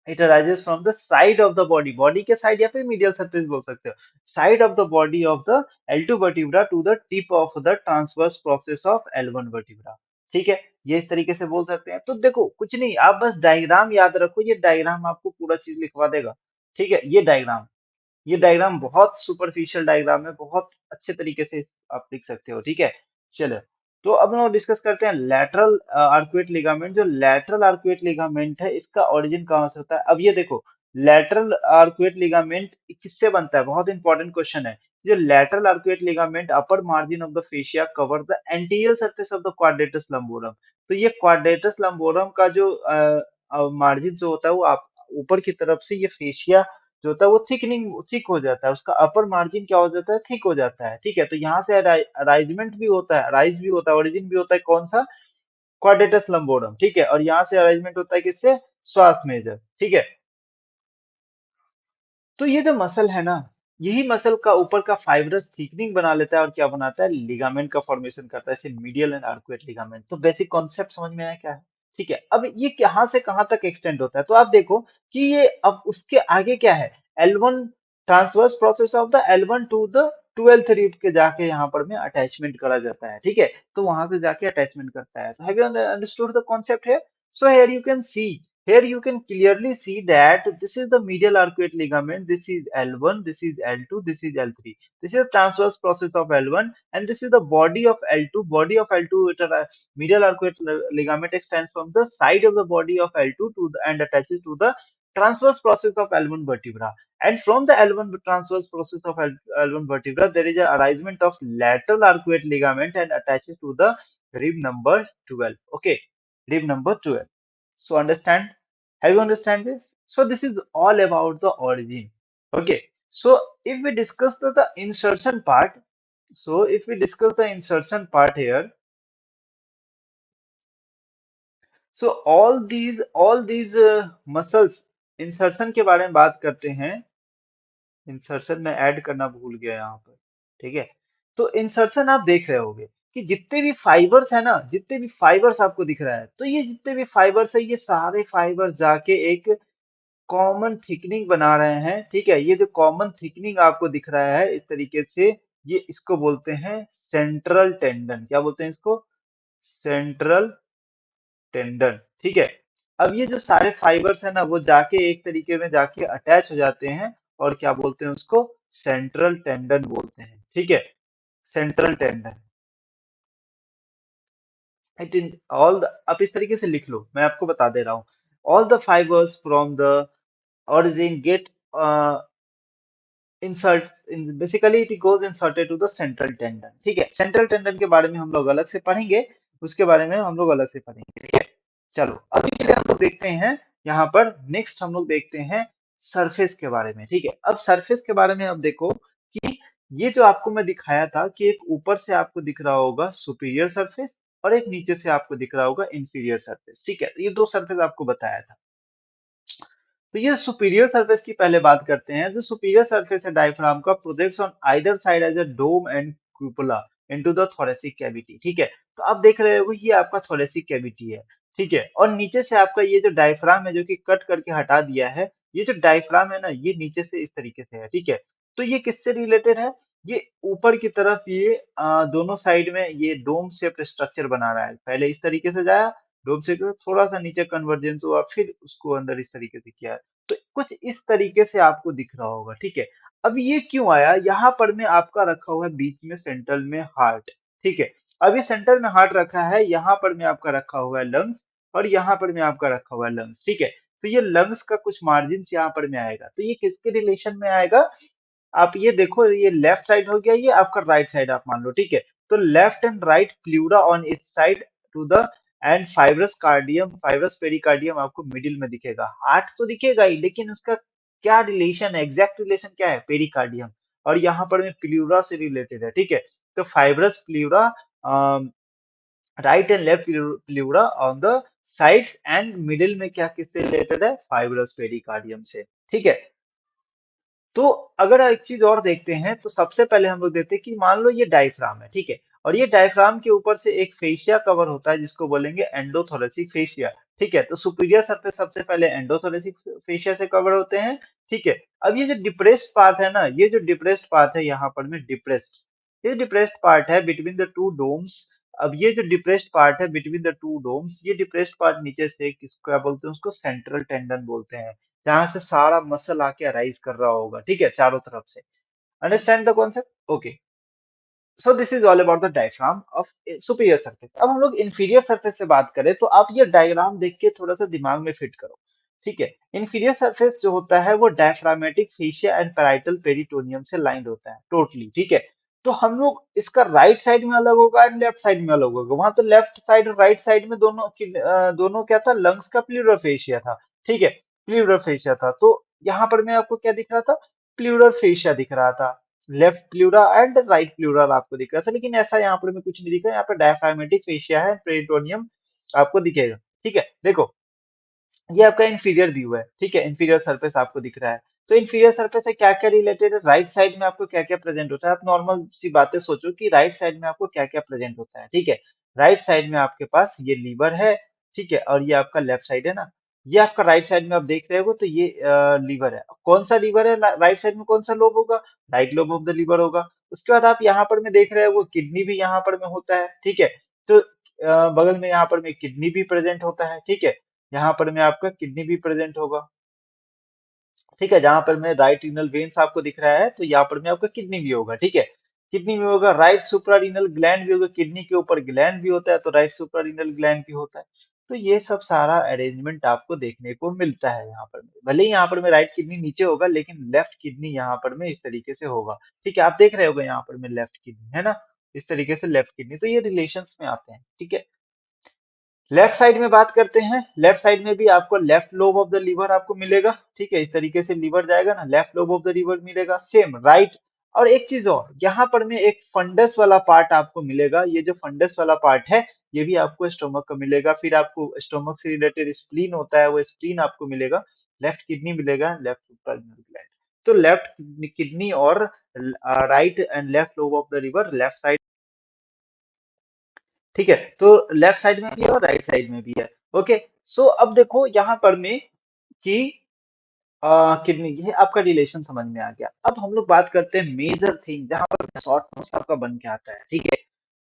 it arises from the side of the body, body के साइड या फिर मीडियल सरफेस बोल सकते हो, side of the body of the L2 vertebra to the tip of the transverse process of L1 vertebra. ठीक है, ये इस तरीके से बोल सकते हैं। तो देखो कुछ नहीं, आप बस डायग्राम याद रखो, ये डायग्राम आपको पूरा चीज लिखवा देगा। ठीक है, ये डायग्राम बहुत सुपरफिशियल डायग्राम है, बहुत अच्छे तरीके से आप लिख सकते हो। ठीक है, चलो, तो अब हम लोग डिस्कस करते हैं लैटरल आर्कुएट लिगामेंट। जो लैटरल आर्कुएट लिगामेंट है, इसका ओरिजिन कहाँ से होता है। अब ये देखो, लैटरल आर्कुएट लिगामेंट किससे बनता है, बहुत इंपॉर्टेंट क्वेश्चन है। जो lateral arcuate ligament upper margin of the fascia cover the anterior surface of the quadratus lumborum. तो ये क्वाड्रेटस लंबोरम का जो मार्जिन जो होता है, वो आप ऊपर की तरफ से, ये फेशिया जो होता है वो थिक हो जाता है, उसका अपर मार्जिन क्या हो जाता है, थिक हो जाता है। ठीक है, तो यहाँ से अराइजमेंट भी होता है, अराइज भी होता है, ओरिजिन भी होता है, कौन सा, क्वाड्रेटस लंबोरम। ठीक है, और यहाँ से अरेंजमेंट होता है किससे, श्वास मेजर। ठीक है, तो ये जो मसल है ना, यही मसल का ऊपर का फाइब्रस थिकनिंग बना लेता है और क्या बनाता है, लिगामेंट का फॉर्मेशन करता है, इसे मीडियल एंड आर्कुएट लिगामेंट। तो बेसिक कॉन्सेप्ट समझ में आया क्या है। ठीक है, अब ये कहाँ से कहाँ तक एक्सटेंड होता है, तो आप देखो कि ये अब उसके आगे क्या है, L1 transverse process of the L1 to the 12th rib के जाके यहाँ पर में अटैचमेंट करा जाता है। ठीक है, तो वहां से जाके अटैचमेंट करता है। तो have you understood the concept है। So here you can see, here you can clearly see that this is the medial arcuate ligament, this is L1, this is L2, this is L3. This is the transverse process of L1 and this is the body of L2. Body of L2, medial arcuate ligament extends from the side of the body of L2 to the, and attaches to the transverse process of L1 vertebra. And from the L1 transverse process of L1 vertebra, there is a arisement of lateral arcuate ligament and attaches to the rib number 12. Okay, rib number 12. So understand, have you understand this? So this is all about the origin. Okay, so if we discuss the insertion part, so if we discuss the insertion part here, so all these muscles, insertion के बारे में बात करते हैं। Insertion में add करना भूल गया यहाँ पर। ठीक है, तो इंसर्शन आप देख रहे होगे कि जितने भी फाइबर्स है ना, जितने भी फाइबर्स आपको दिख रहा है, तो ये जितने भी फाइबर्स है, ये सारे फाइबर जाके एक कॉमन थिकनिंग बना रहे हैं। ठीक है, ये जो कॉमन थिकनिंग आपको दिख रहा है इस तरीके से, ये इसको बोलते हैं सेंट्रल टेंडन। क्या बोलते हैं इसको? Central tendon. ठीक है। अब ये जो सारे फाइबर्स है ना, वो जाके एक तरीके में जाके अटैच हो जाते हैं, और क्या बोलते हैं उसको? सेंट्रल टेंडन बोलते हैं। ठीक है, central tendon. It in all the, आप इस तरीके से लिख लो, मैं आपको बता दे रहा हूँ। All the fibres from the origin get insert in, basically it goes inserted to the central tendon। ठीक है, सेंट्रल टेंडन के बारे में हम लोग अलग से पढ़ेंगे, उसके बारे में हम लोग अलग से पढ़ेंगे। ठीक है, चलो अभी के लिए हम लोग देखते हैं, यहाँ पर नेक्स्ट हम लोग देखते हैं सरफेस के बारे में। ठीक है, अब सरफेस के बारे में अब देखो कि ये जो आपको मैं दिखाया था कि एक ऊपर से आपको दिख रहा होगा सुपीरियर सरफेस, और एक नीचे से आपको दिख रहा होगा इंफीरियर सरफेस। ठीक है, ये दो सरफेस आपको बताया था। तो ये सुपीरियर सरफेस की पहले बात करते हैं। जो सुपीरियर सरफेस है डायफ्राम का, projects on either side as a dome and cupola into the thoracic cavity. ठीक है, तो आप देख रहे हो ये आपका थोरेसिक कैविटी है। ठीक है, और नीचे से आपका ये जो डायफ्राम है, जो कि कट करके हटा दिया है, ये जो डायफ्राम है ना, ये नीचे से इस तरीके से है। ठीक है, तो ये किससे रिलेटेड है? ये ऊपर की तरफ ये दोनों साइड में ये डोम शेप स्ट्रक्चर बना रहा है। पहले इस तरीके से जाया, डोम शेप थोड़ा सा नीचे कन्वर्जेंस हुआ, फिर उसको अंदर इस तरीके से किया। तो कुछ इस तरीके से आपको दिख रहा होगा। ठीक है, अब ये क्यों आया? यहाँ पर में आपका रखा हुआ है बीच में सेंट्रल में हार्ट। ठीक है, अभी सेंटर में हार्ट रखा है, यहाँ पर में आपका रखा हुआ है लंग्स, और यहाँ पर में आपका रखा हुआ है लंग्स। ठीक है, तो ये लंग्स का कुछ मार्जिन यहाँ पर में आएगा, तो ये किसके रिलेशन में आएगा? आप ये देखो, ये लेफ्ट साइड हो गया, ये आपका राइट साइड आप मान लो। ठीक है, तो left and right pleura on each side to the and fibrous cardium, fibrous pericardium आपको मिडिल में दिखेगा। हार्ट तो दिखेगा ही, लेकिन उसका क्या रिलेशन है, एग्जैक्ट रिलेशन क्या है? पेरिकार्डियम, और यहाँ पर में प्लूरा से रिलेटेड है। ठीक है, तो fibrous pleura, right and left pleura on the sides, and middle में क्या किससे रिलेटेड है? फाइब्रस पेरिकार्डियम से। ठीक है, तो अगर एक चीज और देखते हैं, तो सबसे पहले हम लोग देखते हैं कि मान लो ये डायफ्राम है। ठीक है, और ये डायफ्राम के ऊपर से एक फेशिया कवर होता है, जिसको बोलेंगे एंडोथोरेसिक फेशिया। ठीक है, तो सुपीरियर सरफेस सबसे पहले एंडोथोरेसिक फेशिया से कवर होते हैं। ठीक है, अब ये जो डिप्रेस्ड पार्ट है ना, ये जो डिप्रेस्ड पार्ट है यहाँ पर में डिप्रेस्ड, ये डिप्रेस्ड पार्ट है बिटवीन द टू डोम्स। अब ये जो डिप्रेस्ड पार्ट है बिटवीन द टू डोम्स, ये डिप्रेस्ड पार्ट नीचे से किसको क्या बोलते हैं? उसको सेंट्रल टेंडन बोलते हैं, जहां से सारा मसल आके अराइज कर रहा होगा। ठीक है, चारों तरफ से। Understand the concept? Okay, so this is all about the diaphragm of superior surface. अब हम लोग इंफीरियर सरफेस से बात करें, तो आप ये डायग्राम देख के थोड़ा सा दिमाग में फिट करो। ठीक है, इंफीरियर सरफेस जो होता है वो diaphragmatic fascia and parietal peritoneum से लाइंड होता है टोटली। ठीक है, तो हम लोग इसका राइट साइड में अलग होगा एंड लेफ्ट साइड में अलग होगा। वहां तो लेफ्ट साइड और राइट साइड में दोनों दोनों क्या था? लंग्स का प्लूरल फेशिया था। ठीक है, प्लूरल फेशिया था, तो यहाँ पर मैं आपको क्या दिख रहा था? प्लूरल फेशिया दिख रहा था। Left pleura and right pleural आपको दिख रहा था, लेकिन ऐसा यहाँ पर में कुछ नहीं दिखा। यहाँ पे डायफ्रामेटिक फेशिया है, पेरिटोनियम आपको दिखेगा। ठीक है, देखो ये आपका इंफीरियर व्यू है। ठीक है, इंफीरियर सरफेस आपको दिख रहा है। तो इंफीरियर सरफेस से क्या क्या रिलेटेड है? राइट साइड में आपको क्या क्या प्रेजेंट होता है? आप नॉर्मल सी बातें सोचो कि राइट साइड में आपको क्या क्या प्रेजेंट होता है। ठीक है, राइट साइड में आपके पास ये लीवर है। ठीक है, और ये आपका लेफ्ट साइड है ना, ये आपका राइट साइड में आप देख रहे हो, तो ये लीवर है। कौन सा लीवर है? राइट साइड में कौन सा लोब होगा? Right lobe of the liver होगा। उसके बाद आप यहाँ पर में देख रहे हो, वो किडनी भी यहाँ पर में होता है। ठीक है, तो बगल में यहाँ पर में किडनी भी प्रेजेंट होता है। ठीक है, यहाँ पर में आपका किडनी भी प्रेजेंट होगा। ठीक है, जहां पर में राइट रीनल वेन्स आपको दिख रहा है, तो यहाँ पर में आपका किडनी भी होगा। ठीक है, किडनी भी होगा। राइट सुप्रारीनल ग्लैंड भी होगा, किडनी के ऊपर ग्लैंड भी होता है, तो राइट सुप्रारीनल ग्लैंड भी होता है। तो ये सब सारा अरेंजमेंट आपको देखने को मिलता है यहाँ पर में। भले ही यहाँ पर में राइट किडनी नीचे होगा, लेकिन लेफ्ट किडनी यहाँ पर में इस तरीके से होगा। ठीक है, आप देख रहे होगे यहाँ पर में लेफ्ट किडनी है ना, इस तरीके से लेफ्ट किडनी। तो ये रिलेशंस में आते हैं। ठीक है, लेफ्ट साइड में बात करते हैं। लेफ्ट साइड में भी आपको left lobe of the liver आपको मिलेगा। ठीक है, इस तरीके से लीवर जाएगा ना, left lobe of the liver मिलेगा। सेम राइट, और एक चीज और, यहाँ पर में एक फंडस वाला पार्ट आपको मिलेगा। ये जो फंडस वाला पार्ट है, ये भी आपको स्टोमक का मिलेगा। फिर आपको स्टोमक से रिलेटेड स्प्लीन होता है, वो स्प्लीन आपको मिलेगा। लेफ्ट किडनी मिलेगा, लेफ्ट सुप्रारेनल ग्लैंड। तो लेफ्ट किडनी और right and left lobe of the liver left side. ठीक है, तो लेफ्ट साइड में भी है और राइट साइड में भी है। ओके, सो अब देखो यहाँ पर में कि किडनी, ये आपका रिलेशन समझ में आ गया। अब हम लोग बात करते हैं मेजर थिंग, जहां पर शॉर्ट नोट्स आपका बन के आता है, ठीक है।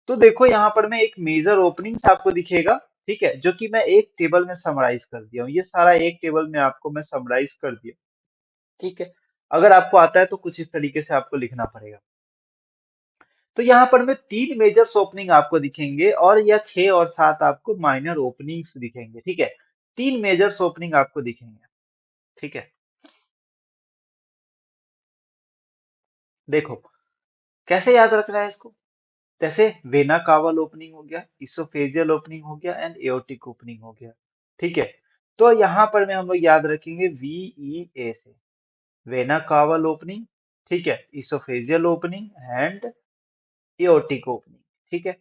तो देखो यहाँ पर मैं एक मेजर ओपनिंग्स आपको दिखेगा, ठीक है, जो कि मैं एक टेबल में समराइज कर दिया हूँ। ये सारा एक टेबल में आपको मैं समराइज कर दिया, ठीक है। अगर आपको आता है तो कुछ इस तरीके से आपको लिखना पड़ेगा। तो यहाँ पर में तीन मेजर ओपनिंग आपको दिखेंगे और या छह और सात आपको माइनर ओपनिंग्स दिखेंगे, ठीक है। तीन मेजर ओपनिंग आपको दिखेंगे, ठीक है। देखो कैसे याद रखना है इसको। जैसे वेना कावल ओपनिंग हो गया, इसोफेजियल ओपनिंग हो गया एंड एओर्टिक ओपनिंग हो गया, ठीक है। तो यहाँ पर में हम लोग याद रखेंगे VEA से, वेना कावल ओपनिंग, ठीक है, oesophageal opening and aortic opening, ठीक है।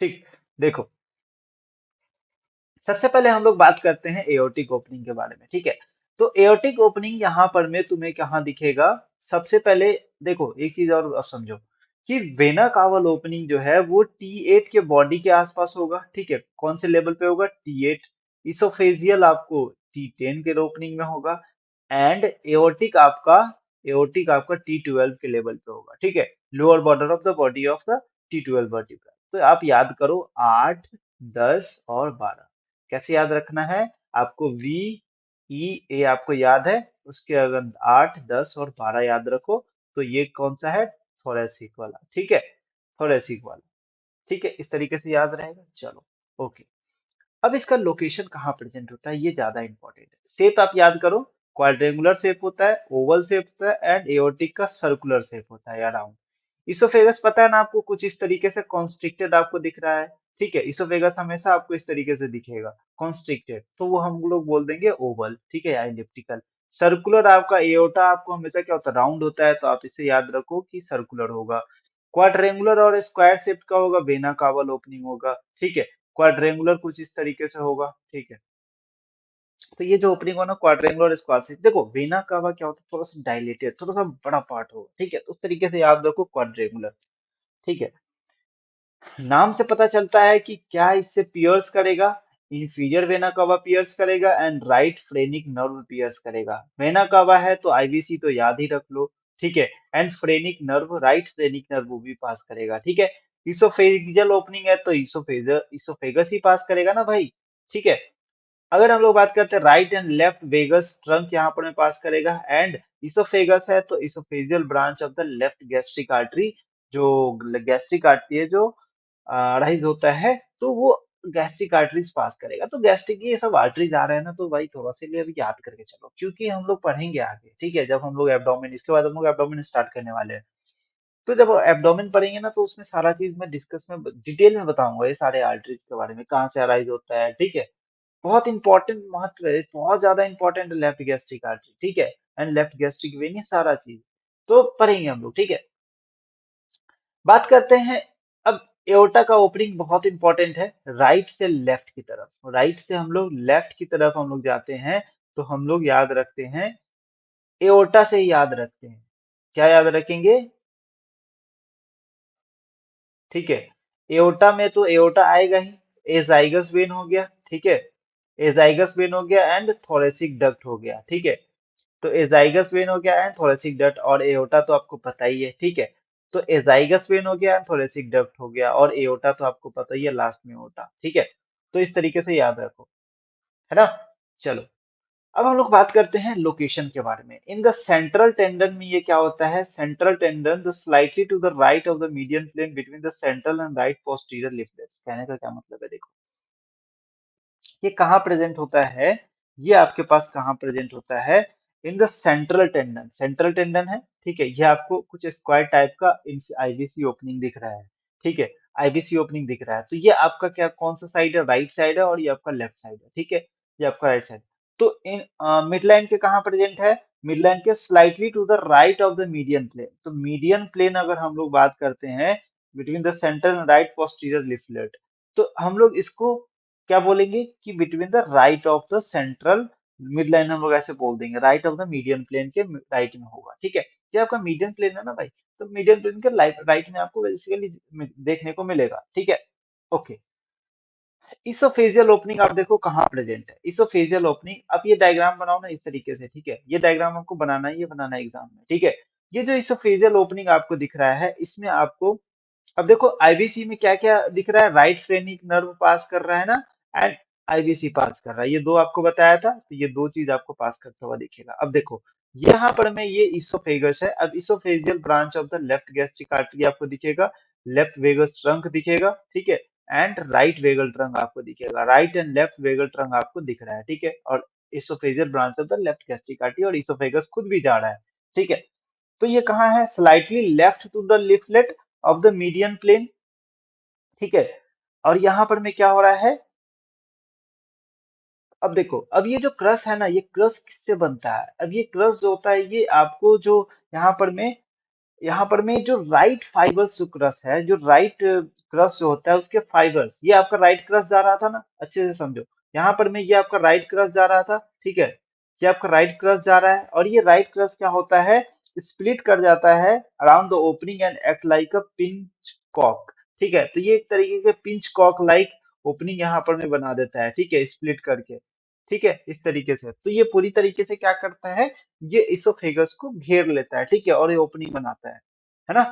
ठीक, देखो सबसे पहले हम लोग बात करते हैं एओर्टिक ओपनिंग के बारे में, ठीक है। तो एओर्टिक ओपनिंग यहाँ पर में तुम्हें कहाँ दिखेगा। सबसे पहले देखो एक चीज और अब समझो कि वेना कावल ओपनिंग जो है वो T8 के बॉडी के आसपास होगा, ठीक है। कौन से लेवल पे होगा, T8। इसोफेजियल आपको T10 के ओपनिंग में होगा एंड एओर्टिक आपका T12 के लेवल पे होगा, ठीक है। Lower border of the body of the T12 vertebra. तो आप याद करो 8, 10 और 12 कैसे याद रखना है आपको। VEA आपको याद है, उसके अगर 8, 10 और 12 याद रखो तो ये कौन सा है, थोरेसिक वाला, ठीक है, थोरेसिक वाला, ठीक है। इस तरीके से याद रहेगा, चलो ओके। अब इसका लोकेशन कहाँ प्रेजेंट होता है ये ज्यादा इंपॉर्टेंट है। शेप आप याद करो, क्वाड्रेंगुलर शेप होता है, ओवल शेप होता है एंड एओर्टिक का सर्कुलर शेप होता है अराउंड। इसोफेगस पता है ना आपको, कुछ इस तरीके से कॉन्स्ट्रिक्टेड आपको दिख रहा है, ठीक है। इसोफेगस हमेशा आपको इस तरीके से दिखेगा कॉन्स्ट्रिक्टेड, तो वो हम लोग बोल देंगे ओवल, ठीक है, या एलिप्टिकल। सर्कुलर आपका एओर्टा आपको हमेशा क्या होता है, राउंड होता है, तो आप इसे याद रखो कि सर्कुलर होगा। क्वाड्रेंगुलर और स्क्वायर शेप का होगा, वेना कावल ओपनिंग होगा, ठीक है। क्वाड्रेंगुलर कुछ इस तरीके से होगा, ठीक है। तो ये जो ओपनिंग होगा ना क्वाड्रेंगुलर और स्क्वायर शेप, देखो वेना कावा क्या होता है, थोड़ा सा डायलेटेड, थोड़ा सा बड़ा पार्ट होगा, ठीक है। तो उस तरीके से याद रखो क्वाड्रेंगुलर, ठीक है। नाम से पता चलता है कि क्या इससे पियर्स करेगा, इंफीरियर वेना कावा पियर्स करेगा and right phrenic nerve pierce करेगा। वेना कावा है तो आईवीसी तो याद ही रख लो, ठीक है। And phrenic nerve, right phrenic nerve वो भी पास करेगा, ठीक है। इसोफेजियल ओपनिंग है तो इसोफेगस ही पास करेगा ना भाई, ठीक है। अगर हम लोग बात करते हैं right and left vagus trunk यहाँ पर में पास करेगा एंड इसोफेगस है तो oesophageal branch of the left gastric artery, जो गैस्ट्रिक आर्टरी है जो राइज होता है, तो वो गैस्ट्रिक आर्टरीज पास करेगा। तो गैस्ट्रिक ये सब आर्टरीज आ रहे हैं ना, तो भाई थोड़ा सा लिए अभी याद करके चलो, क्योंकि हम लोग पढ़ेंगे आगे, ठीक है। जब हम लोग एब्डोमेन, इसके बाद हम लोग एब्डोमेन स्टार्ट करने वाले हैं, तो जब एब्डोमेन पढ़ेंगे ना तो उसमें सारा चीज मैं डिस्कस में डिटेल में बताऊंगा, ये सारे आर्टरीज के बारे में, कहाँ से अराइज होता है, ठीक है। बहुत इंपॉर्टेंट महत्व है, बहुत ज्यादा इंपॉर्टेंट लेफ्ट गैस्ट्रिक आर्टरी, ठीक है, एंड लेफ्ट गैस्ट्रिक वेन, ये सारा चीज तो पढ़ेंगे हम लोग, ठीक है। बात करते हैं अब, एओर्टा का ओपनिंग बहुत इंपॉर्टेंट है, राइट से लेफ्ट की तरफ, राइट से हम लोग लेफ्ट की तरफ हम लोग जाते हैं, तो हम लोग याद रखते हैं एओर्टा से ही याद रखते हैं। क्या याद रखेंगे, ठीक है। एओर्टा में तो एओर्टा आएगा ही, एजाइगस वेन हो गया, ठीक है, एजाइगस वेन हो गया एंड थोरेसिक डक्ट हो गया, ठीक है। तो एजाइगस वेन हो गया एंड थोरेसिक डक्ट और एओर्टा तो आपको पता ही है, ठीक है। तो एजाइगस वेन हो गया एंड थोरेसिक डक्ट हो गया और एओर्टा तो आपको पता ही है लास्ट में एओर्टा, ठीक है। तो इस तरीके से याद रखो, है ना। चलो अब हम लोग बात करते हैं लोकेशन के बारे में। इन द सेंट्रल टेंडन में ये क्या होता है, central tendon the slightly to the right of the median plane between the central and right posterior leaflets, कहने का क्या मतलब है, देखो ये कहाँ प्रेजेंट होता है, ये आपके पास कहाँ प्रेजेंट होता है, in the central tendon, central tendon है, ठीक है। ये आपको कुछ स्क्वायर टाइप का आईबीसी ओपनिंग दिख रहा है, ठीक है, आईबीसी ओपनिंग दिख रहा है। तो ये आपका क्या कौन सा साइड है, राइट साइड है और ये आपका लेफ्ट साइड है, ठीक है, ये आपका राइट साइड। तो इन मिड लाइन के कहाँ प्रेजेंट है, मिड लाइन के slightly to the right of the median plane. तो मीडियन प्लेन अगर हम लोग बात करते हैं between the central and right posterior leaflet, तो हम लोग इसको क्या बोलेंगे कि between the right of the central, mid line हम लोग ऐसे बोल देंगे, right of the median plane के राइट में होगा, ठीक है। ये आपका मीडियन प्लेन है ना भाई, तो मीडियन प्लेन के राइट में आपको बेसिकली देखने को मिलेगा, ठीक है, ओके। इसोफेजियल ओपनिंग आप देखो कहाँ प्रेजेंट है। इसोफेजियल ओपनिंग, अब ये डायग्राम बनाओ ना इस तरीके से, ठीक है, ये डायग्राम आपको बनाना है, ये बनाना है एग्जाम में, ठीक है। ये जो इसोफेजियल ओपनिंग आपको दिख रहा है, इसमें आपको, अब देखो आईबीसी में क्या क्या दिख रहा है, राइट फ्रेनिक नर्व पास कर रहा है ना, एंड आईबीसी पास कर रहा है, ये दो आपको बताया था, तो ये दो चीज आपको पास करता हुआ दिखेगा। अब देखो यहाँ पर में ये इसोफेगस है, अब oesophageal branch of the left gastric artery आपको दिखेगा, लेफ्ट वेगस ट्रंक दिखेगा, ठीक है, एंड राइट वेगल ट्रंक आपको दिखेगा, right and left vagal trunk आपको दिख रहा है, ठीक है, और oesophageal branch of the left gastric artery, और इसोफेगस खुद भी जा रहा है, ठीक है। तो ये कहाँ है, slightly left to the leaflet of the median plane, ठीक है। और यहाँ पर में क्या हो रहा है, अब देखो, अब ये जो क्रस है ना, ये क्रस किससे बनता है, अब ये क्रस जो होता है, ये आपको जो यहाँ पर में जो राइट फाइबर्स जो क्रस है, जो राइट क्रस जो होता है उसके फाइबर्स, ये आपका राइट क्रस जा रहा था ना, अच्छे से समझो, यहाँ पर में ये आपका राइट क्रस जा रहा था, ठीक है, ये आपका राइट क्रस जा रहा है, और ये राइट क्रस क्या होता है, स्प्लिट कर जाता है around the opening and act like a pinch cock, ठीक है, तो ये एक तरीके के पिंच कॉक लाइक ओपनिंग यहाँ पर में बना देता है, ठीक है, स्प्लिट करके, ठीक है, इस तरीके से, तो ये पूरी तरीके से क्या करता है, ये इसोफेगस को घेर लेता है, ठीक है, और ये ओपनिंग बनाता है ना।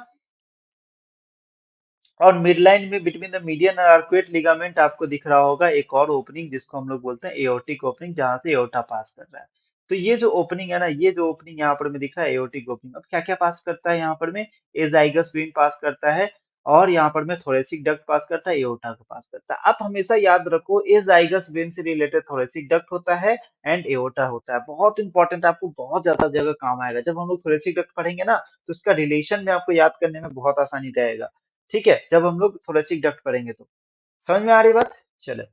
और मिडलाइन में बिटवीन द मीडियन और आर्कुएट लिगामेंट आपको दिख रहा होगा एक और ओपनिंग, जिसको हम लोग बोलते हैं एओर्टिक ओपनिंग, जहां से एओर्टा पास कर रहा है। तो ये जो ओपनिंग है ना, ये जो ओपनिंग यहाँ पर में दिख रहा है एओर्टिक ओपनिंग, अब क्या क्या पास करता है यहाँ पर में, एजाइगस वेन पास करता है, और यहाँ पर में थोरेसिक डक्ट पास करता है, एओर्टा को पास करता है। आप हमेशा याद रखो, एजाइगस वेन से रिलेटेड थोरेसिक डक्ट होता है एंड एओर्टा होता है, बहुत इंपॉर्टेंट, आपको बहुत ज्यादा जगह काम आएगा जब हम लोग थोरेसिक डक्ट पढ़ेंगे ना, तो इसका रिलेशन में आपको याद करने में बहुत आसानी रहेगा, ठीक है, जब हम लोग थोरेसिक डक्ट पढ़ेंगे तो। समझ में आ रही बात, चले।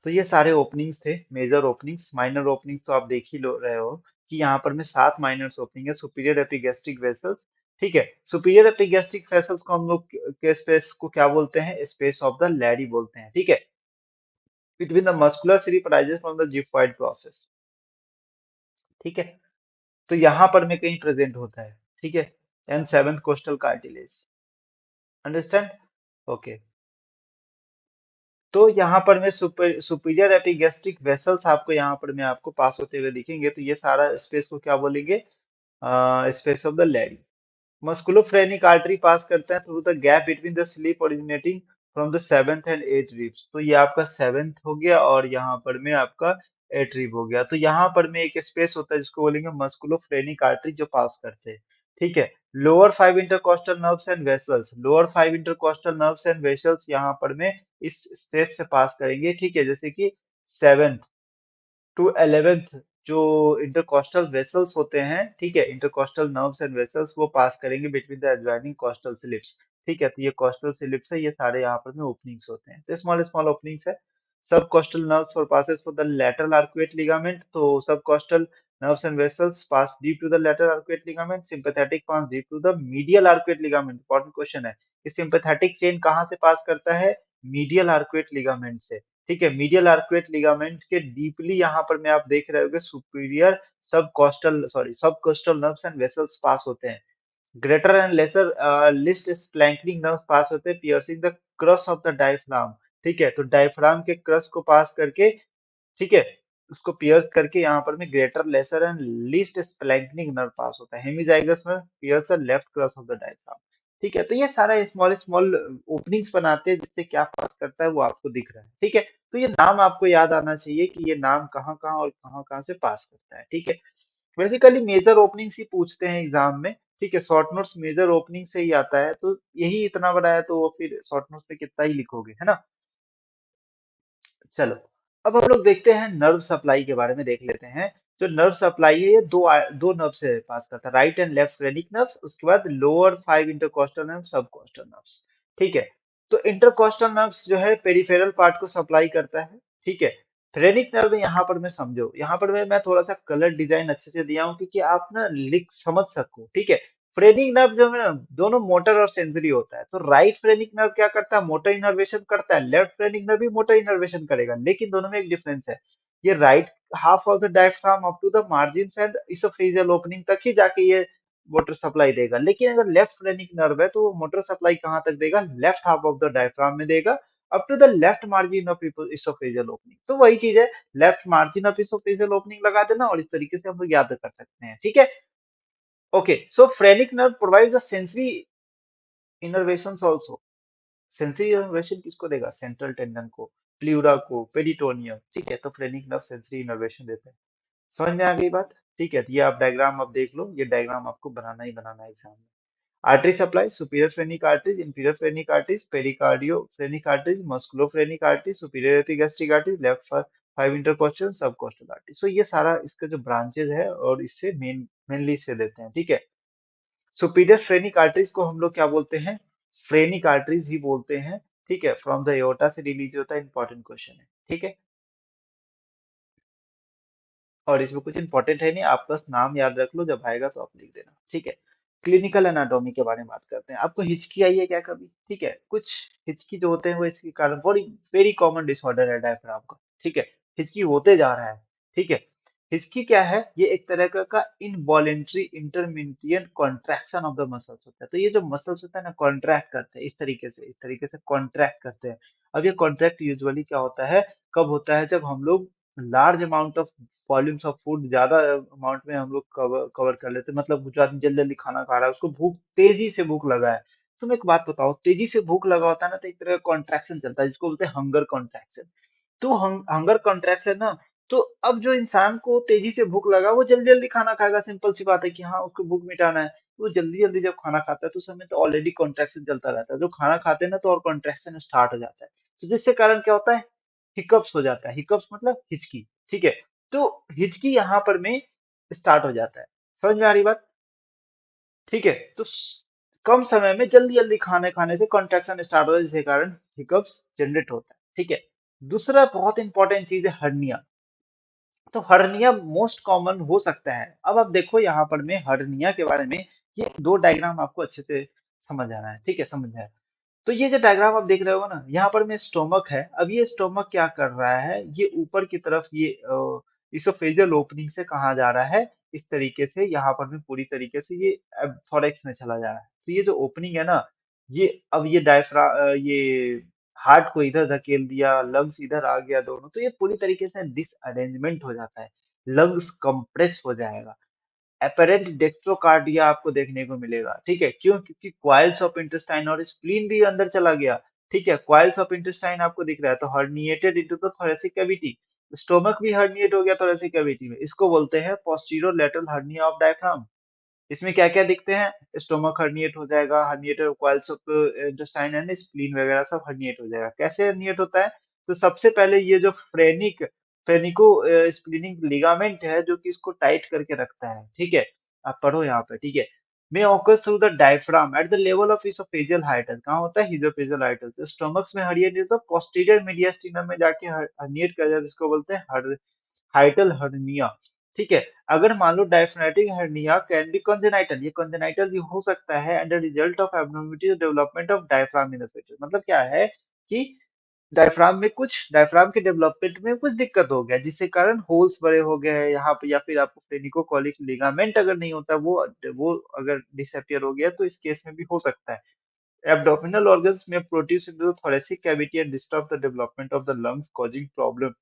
तो ये सारे ओपनिंग्स थे, मेजर ओपनिंग्स, माइनर ओपनिंग्स तो आप देख ही लो रहे हो कि यहाँ पर में 7 माइनर ओपनिंग है, सुपीरियर एपिगैस्ट्रिक वेसल्स, ठीक है, सुपीरियर एपिगैस्ट्रिक वेसल्स को हम लोग के स्पेस को क्या बोलते हैं, स्पेस ऑफ द लैरी बोलते हैं, ठीक है, बिटवीन द मस्कुलर सिरिप arises from the xiphoid process, ठीक है, तो यहाँ पर में कहीं प्रेजेंट होता है, ठीक है, and seventh costal cartilage, understand, okay. तो यहाँ पर में सुपीरियर एपिगैस्ट्रिक वेसल्स आपको यहाँ पर में आपको पास होते हुए दिखेंगे, तो ये सारा स्पेस को क्या बोलेंगे, space of the Larrey. Musculophrenic artery pass करता है through the gap between the slip originating from the seventh and eight ribs, तो ये आपका सेवेंथ हो गया, और यहाँ पर में आपका एट रिब हो गया, तो यहाँ पर में एक स्पेस होता है जिसको बोलेंगे मस्कुलोफ्रेनिक आर्टरी, जो पास करते हैं, ठीक है। Lower 5 intercostal nerves and vessels, lower 5 intercostal nerves and vessels यहाँ पर में इस स्टेप से पास करेंगे, ठीक है, जैसे कि सेवेंथ टू 11th जो इंटरकोस्टल वेसल्स होते हैं, ठीक है, इंटरकोस्टल नर्व्स एंड वेसल्स, वो पास करेंगे between the adjoining coastal slips, ठीक है, तो ये कोस्टल स्लिप्स है, ये सारे यहाँ पर में ओपनिंग्स होते हैं, तो स्मॉल स्मॉल ओपनिंग्स है। सब costal nerves for passes for the lateral arcuate ligament, तो सब coastal nerves and vessels pass deep to the lateral arcuate ligament, sympathetic pass deep to the medial arcuate ligament, important question है, कि sympathetic chain कहाँ से पास करता है, medial arcuate ligament से, ठीक है, मीडियल आर्कुएट लिगामेंट के डीपली यहाँ पर में आप देख रहे होगे superior sub costal sorry sub costal nerves and vessels pass होते हैं, greater and lesser least splanchnic nerves pass होते हैं, piercing the crus of the diaphragm, ठीक है, तो डायफ्राम के क्रस को पास करके, ठीक है, उसको पियर्स करके यहाँ पर में greater lesser and least splanchnic nerve pass होता है, हेमिजाइगस में pierce the left crus of the diaphragm, ठीक है, तो ये सारा स्मॉल स्मॉल ओपनिंग्स बनाते हैं जिससे क्या पास करता है वो आपको दिख रहा है, ठीक है, तो ये नाम आपको याद आना चाहिए कि ये नाम कहाँ कहाँ और कहाँ कहाँ से पास करता है, ठीक है। बेसिकली मेजर ओपनिंग्स ही पूछते हैं एग्जाम में, ठीक है, शॉर्ट नोट्स मेजर ओपनिंग से ही आता है, तो यही इतना बड़ा है तो वो फिर शॉर्ट नोट्स में कितना ही लिखोगे, है ना। चलो, अब हम लोग देखते हैं नर्व सप्लाई के बारे में, देख लेते हैं। जो नर्व सप्लाई है ये दो नर्व से पास करता है, right and left phrenic nerves, उसके बाद लोअर 5 इंटरकोस्टल नर्व, सब कोस्टल नर्व्स, ठीक है। तो इंटरकोस्टल नर्व्स जो है पेरिफेरल पार्ट को सप्लाई करता है, ठीक है। फ्रेनिक नर्व यहाँ पर मैं समझो, यहाँ पर मैं थोड़ा सा कलर डिजाइन अच्छे से दिया हूँ क्योंकि आप ना लिख समझ सको, ठीक है। फ्रेनिक नर्व जो है ना, दोनों मोटर और सेंसरी होता है, तो राइट फ्रेनिक नर्व क्या करता है, मोटर इनर्वेशन करता है, लेफ्ट फ्रेनिक नर्व भी मोटर इनर्वेशन करेगा, लेकिन दोनों में एक डिफरेंस है, ये right half of the diaphragm up to the margins and oesophageal opening तक ही जाके ये मोटर सप्लाई देगा, लेकिन अगर लेफ्ट फ्रेनिक नर्व है तो वो मोटर सप्लाई कहाँ तक देगा, left half of the diaphragm में देगा, up to the left margin of oesophageal opening. तो वही चीज है, left margin of oesophageal opening लगा देना और इस तरीके से हम लोग याद कर सकते हैं, ठीक है। Okay, so phrenic nerve provides the sensory innervations also. Sensory innervation किसको देगा? सेंट्रल टेंडन को, प्लूरा को, पेरिटोनियम, ठीक है। तो फ्रेनिक नर्व सेंसरी इनर्वेशन देते हैं। समझ में आ गई बात? ठीक है, तो ये आप डायग्राम आप देख लो, ये डायग्राम आपको बनाना ही बनाना है एग्जाम में। Artery supply, superior phrenic arteries, inferior phrenic arteries, pericardio phrenic arteries, मस्कुलो phrenic arteries, superior epigastric arteries, left five intercostal, सब कोस्टल आर्टरीज। तो ये सारा इसका जो ब्रांचेज है और इससे मेनली इससे देते हैं, ठीक है। सुपीरियर फ्रेनिक आर्टरीज को हम लोग क्या बोलते हैं? फ्रेनिक आर्टरीज ही बोलते हैं, ठीक है। फ्रॉम द एओर्टा से रिलीज होता है, इंपॉर्टेंट क्वेश्चन है, ठीक है। और इसमें कुछ इंपॉर्टेंट है नहीं, आप बस नाम याद रख लो, जब आएगा तो आप लिख देना, ठीक है। क्लिनिकल एनाटॉमी के बारे में बात करते हैं। आपको हिचकी आई है क्या कभी? ठीक है, कुछ हिचकी जो होते हैं वो इसके कारण बड़ी वेरी कॉमन डिसऑर्डर है डायफ्राम का, ठीक है। हिचकी होते जा रहा है, ठीक है। हिचकी क्या है? ये एक तरह का involuntary intermittent contraction of the muscles होता है। तो ये जो मसल्स होता है ना, कॉन्ट्रैक्ट करते हैं इस तरीके से कॉन्ट्रैक्ट करते हैं। अब ये कॉन्ट्रैक्ट यूजुअली क्या होता है, कब होता है? जब हम लोग large amount of volumes of food, ज्यादा अमाउंट में हम लोग कवर कवर कर लेते हैं। मतलब जो आदमी जल्दी जल्दी खाना खा रहा है, उसको भूख, तेजी से भूख लगा है। तुम एक बात बताओ, तेजी से भूख लगा होता है ना, तो एक तरह का कॉन्ट्रैक्शन चलता है जिसको बोलते हैं हंगर कॉन्ट्रैक्शन। तो हंगर कॉन्ट्रैक्शन ना, तो अब जो इंसान को तेजी से भूख लगा, वो जल्दी जल्दी खाना खाएगा। सिंपल सी बात है कि हाँ, उसको भूख मिटाना है। वो जल्दी जल्दी जब खाना खाता है तो उस समय तो ऑलरेडी कॉन्ट्रैक्शन चलता रहता है। जो खाना खाते हैं ना, तो और कॉन्ट्रैक्शन स्टार्ट हो जाता है। तो जिसके कारण क्या होता है? हिकअप्स हो जाता है। हिकअप्स मतलब हिचकी, ठीक है। तो हिचकी यहाँ पर में स्टार्ट हो जाता है। समझ में आ रही बात? ठीक है। तो कम समय में जल्दी जल्दी खाने खाने से कॉन्ट्रैक्शन स्टार्ट होता है, जिसके कारण हिकअप्स जनरेट होता है, ठीक है। दूसरा बहुत इंपॉर्टेंट चीज है हर्निया। तो हर्निया मोस्ट कॉमन हो सकता है। अब आप देखो यहाँ पर में हर्निया के बारे में, ये दो डायग्राम आपको अच्छे से समझ आना है, ठीक है, समझ आए। तो ये जो डायग्राम आप देख रहे हो ना, यहाँ पर में स्टोमक है। अब ये स्टोमक क्या कर रहा है? ये ऊपर की तरफ ये इसोफेजियल ओपनिंग से कहाँ जा रहा है? इस तरीके से यहाँ पर में पूरी तरीके से ये थोरैक्स में चला जा रहा है। तो ये जो ओपनिंग है ना, ये अब ये ये हार्ट को इधर धकेल दिया, लंग्स इधर आ गया दोनों, तो ये पूरी तरीके से डिसअरेंजमेंट हो जाता है। लंग्स कंप्रेस हो जाएगा। अपेरेंट डेक्स्ट्रोकार्डिया आपको देखने को मिलेगा, ठीक है। क्यों? क्योंकि क्वाइल्स ऑफ इंटेस्टाइन और स्प्लीन भी अंदर चला गया, ठीक है। क्वाइल्स ऑफ इंटेस्टाइन आपको दिख रहा है, तो herniated into the thoracic cavity. Stomach भी हर्निएट हो गया थोरेसिक कैविटी में। इसको बोलते हैं posterior lateral hernia of diaphragm. इसमें क्या क्या दिखते हैं? स्टोमक हर्निएट हो जाएगा, herniated coils of intestine and spleen वगैरह सब हर्निएट हो जाएगा। कैसे हर्निएट होता है? तो सबसे पहले ये जो फ्रेनिको स्प्लीनिक लिगामेंट है, जो कि इसको टाइट करके रखता है, ठीक है। आप पढ़ो यहाँ पे, ठीक है। May occur through the diaphragm at the level of oesophageal hiatus. कहाँ होता है? Oesophageal hiatus. स्टोमक्स में हर्निएट तो पोस्टीरियर मीडियस्टिनम में जाके हर्निएट कर जाता है, जिसको बोलते हैं हाइटल हर्निया, ठीक है। अगर मान लो डायफ्रेनेटिक हर्निया कैन बी कंजेनाइटल, ये कंजेनाइटल भी हो सकता है, and the result of abnormality development of diaphragm in the future. मतलब क्या है कि डायफ्राम के डेवलपमेंट में कुछ दिक्कत हो गया, जिसके कारण होल्स बड़े हो गए हैं यहाँ पे, या फिर आपको फ्रेनिकोकॉलिक लिगामेंट अगर नहीं होता, वो अगर डिसअपियर हो गया, तो इस केस में भी हो सकता है। एब्डोमिनल ऑर्गन्स में produce into the thoracic cavity and disturb the development of the lungs causing problem।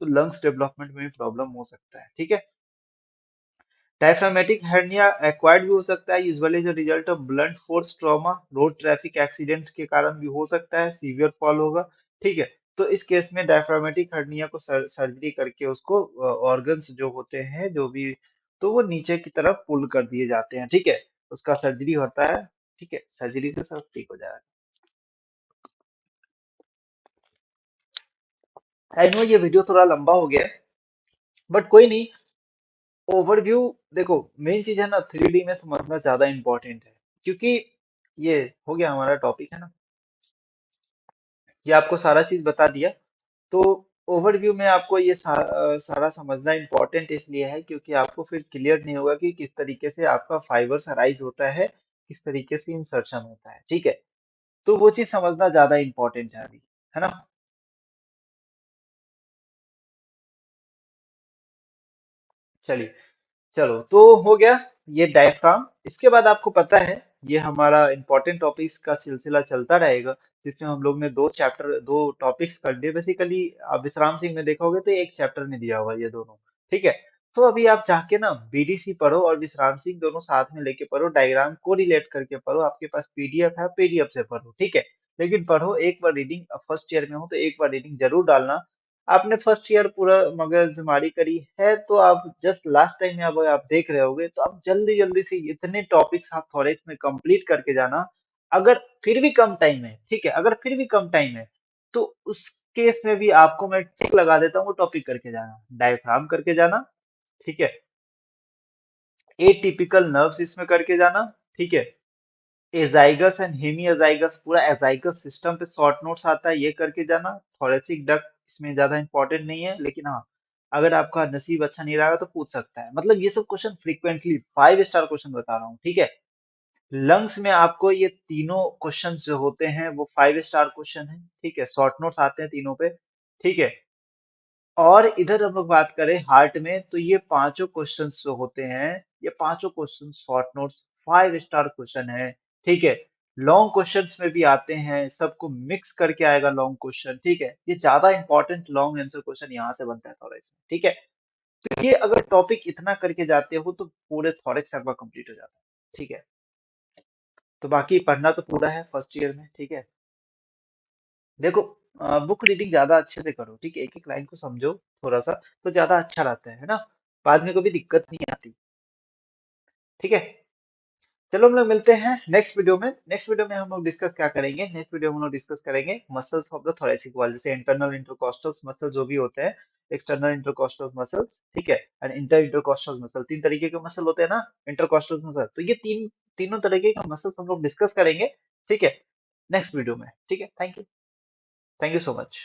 तो लंग्स डेवलपमेंट में भी प्रॉब्लम हो सकता है, ठीक है। डायफ्रामेटिक हर्निया एक्वायर्ड भी हो सकता है, usually as a result of blunt force trauma, road traffic accident के कारण भी हो सकता है, सीवियर फॉल होगा, ठीक है। तो इस केस में डायफ्रामेटिक हर्निया को सर्जरी करके उसको ऑर्गन्स जो होते हैं, जो भी, तो वो नीचे की तरफ पुल कर दिए जाते हैं, ठीक है। उसका सर्जरी होता है, ठीक है। सर्जरी से सब ठीक हो जाएगा। आई नो ये वीडियो थोड़ा लंबा हो गया है, बट कोई नहीं। ओवरव्यू देखो, मेन चीज है ना, 3D में समझना ज्यादा इंपॉर्टेंट है। क्योंकि ये हो गया हमारा टॉपिक है ना, ये आपको सारा चीज बता दिया। तो ओवरव्यू में आपको ये सारा समझना इंपॉर्टेंट इसलिए है, क्योंकि आपको फिर क्लियर नहीं होगा कि किस तरीके से आपका फाइबर्स अराइज होता है, किस तरीके से इंसर्शन होता है, ठीक है। तो वो चीज समझना ज्यादा इंपॉर्टेंट है अभी, है ना। चलिए, चलो तो हो गया ये डायफ्राम। इसके बाद आपको पता है ये हमारा इम्पोर्टेंट टॉपिक्स का सिलसिला चलता रहेगा, जिसमें हम लोग ने दो टॉपिक्स कर लिए बेसिकली। आप विश्राम सिंह में देखोगे तो एक चैप्टर में दिया हुआ है ये दोनों। ठीक है। तो अभी आप जाके ना बीडीसी पढ़ो और विश्राम सिंह दोनों साथ में लेके पढ़ो, डायग्राम को रिलेट करके पढ़ो। आपके पास पीडीएफ है, पीडीएफ से पढ़ो, ठीक है। लेकिन पढ़ो एक बार रीडिंग, फर्स्ट ईयर में हो तो एक बार रीडिंग जरूर डालना। आपने फर्स्ट ईयर पूरा मगजमारी करी है तो आप जस्ट लास्ट टाइम में अब आप देख रहे होगे, तो आप जल्दी जल्दी से इतने टॉपिक्स आप थोड़ेक्स में कंप्लीट करके जाना। अगर फिर भी कम टाइम है, ठीक है, अगर फिर भी कम टाइम है तो उस केस में भी आपको मैं टिक लगा देता हूँ, वो टॉपिक करके जाना, डायफ्राम करके जाना, ठीक है। एटिपिकल नर्व्स इसमें करके जाना, ठीक है। एजाइगस एंड हेमी एजाइगस, पूरा एजाइगस सिस्टम पे शॉर्ट नोट्स आता है, ये करके जाना। थोरेसिक डक्ट इसमें ज्यादा इंपॉर्टेंट नहीं है, लेकिन हाँ, अगर आपका नसीब अच्छा नहीं रहा तो पूछ सकता है। मतलब ये सब क्वेश्चन फ्रीक्वेंटली 5 स्टार क्वेश्चन बता रहा हूँ, ठीक है। लंग्स में आपको ये तीनों क्वेश्चन जो होते हैं वो 5 स्टार क्वेश्चन है, ठीक है। शॉर्ट नोट्स आते हैं तीनों पे, ठीक है। और इधर हम लोग बात करें हार्ट में, तो ये पांचों क्वेश्चंस जो होते हैं, ये पांचों question short notes 5 star question है, ठीक है। लॉन्ग क्वेश्चंस में भी आते हैं, सबको मिक्स करके आएगा लॉन्ग क्वेश्चन, ठीक है। ये ज्यादा इंपॉर्टेंट लॉन्ग आंसर क्वेश्चन यहाँ से बनता है थोड़ा इसमें, ठीक है। तो ये अगर टॉपिक इतना करके जाते हो तो पूरे थोड़ेक्स आपका कंप्लीट हो जाता है, ठीक है। तो बाकी पढ़ना तो पूरा है फर्स्ट ईयर में, ठीक है। देखो, बुक रीडिंग ज्यादा अच्छे से करो, ठीक है। एक एक लाइन को समझो थोड़ा सा, तो ज्यादा अच्छा रहता है ना। बाद में कोई दिक्कत नहीं आती, ठीक है। चलो हम लोग मिलते हैं नेक्स्ट वीडियो में। नेक्स्ट वीडियो में हम लोग डिस्कस क्या करेंगे, नेक्स्ट वीडियो में हम लोग डिस्कस करेंगे muscles of the thoracic wall, जैसे इंटरनल इंटरकोस्टल मसल जो भी होते हैं, एक्सटर्नल इंटरकोस्टल मसल्स, ठीक है, एंड इंटर इंटरकोस्टल मसल। तीन तरीके के मसल होते हैं ना इंटरकोस्टल मसल, तो ये तीनों तरीके के मसल्स हम लोग डिस्कस करेंगे, ठीक है, नेक्स्ट वीडियो में, ठीक है। Thank you, thank you so much.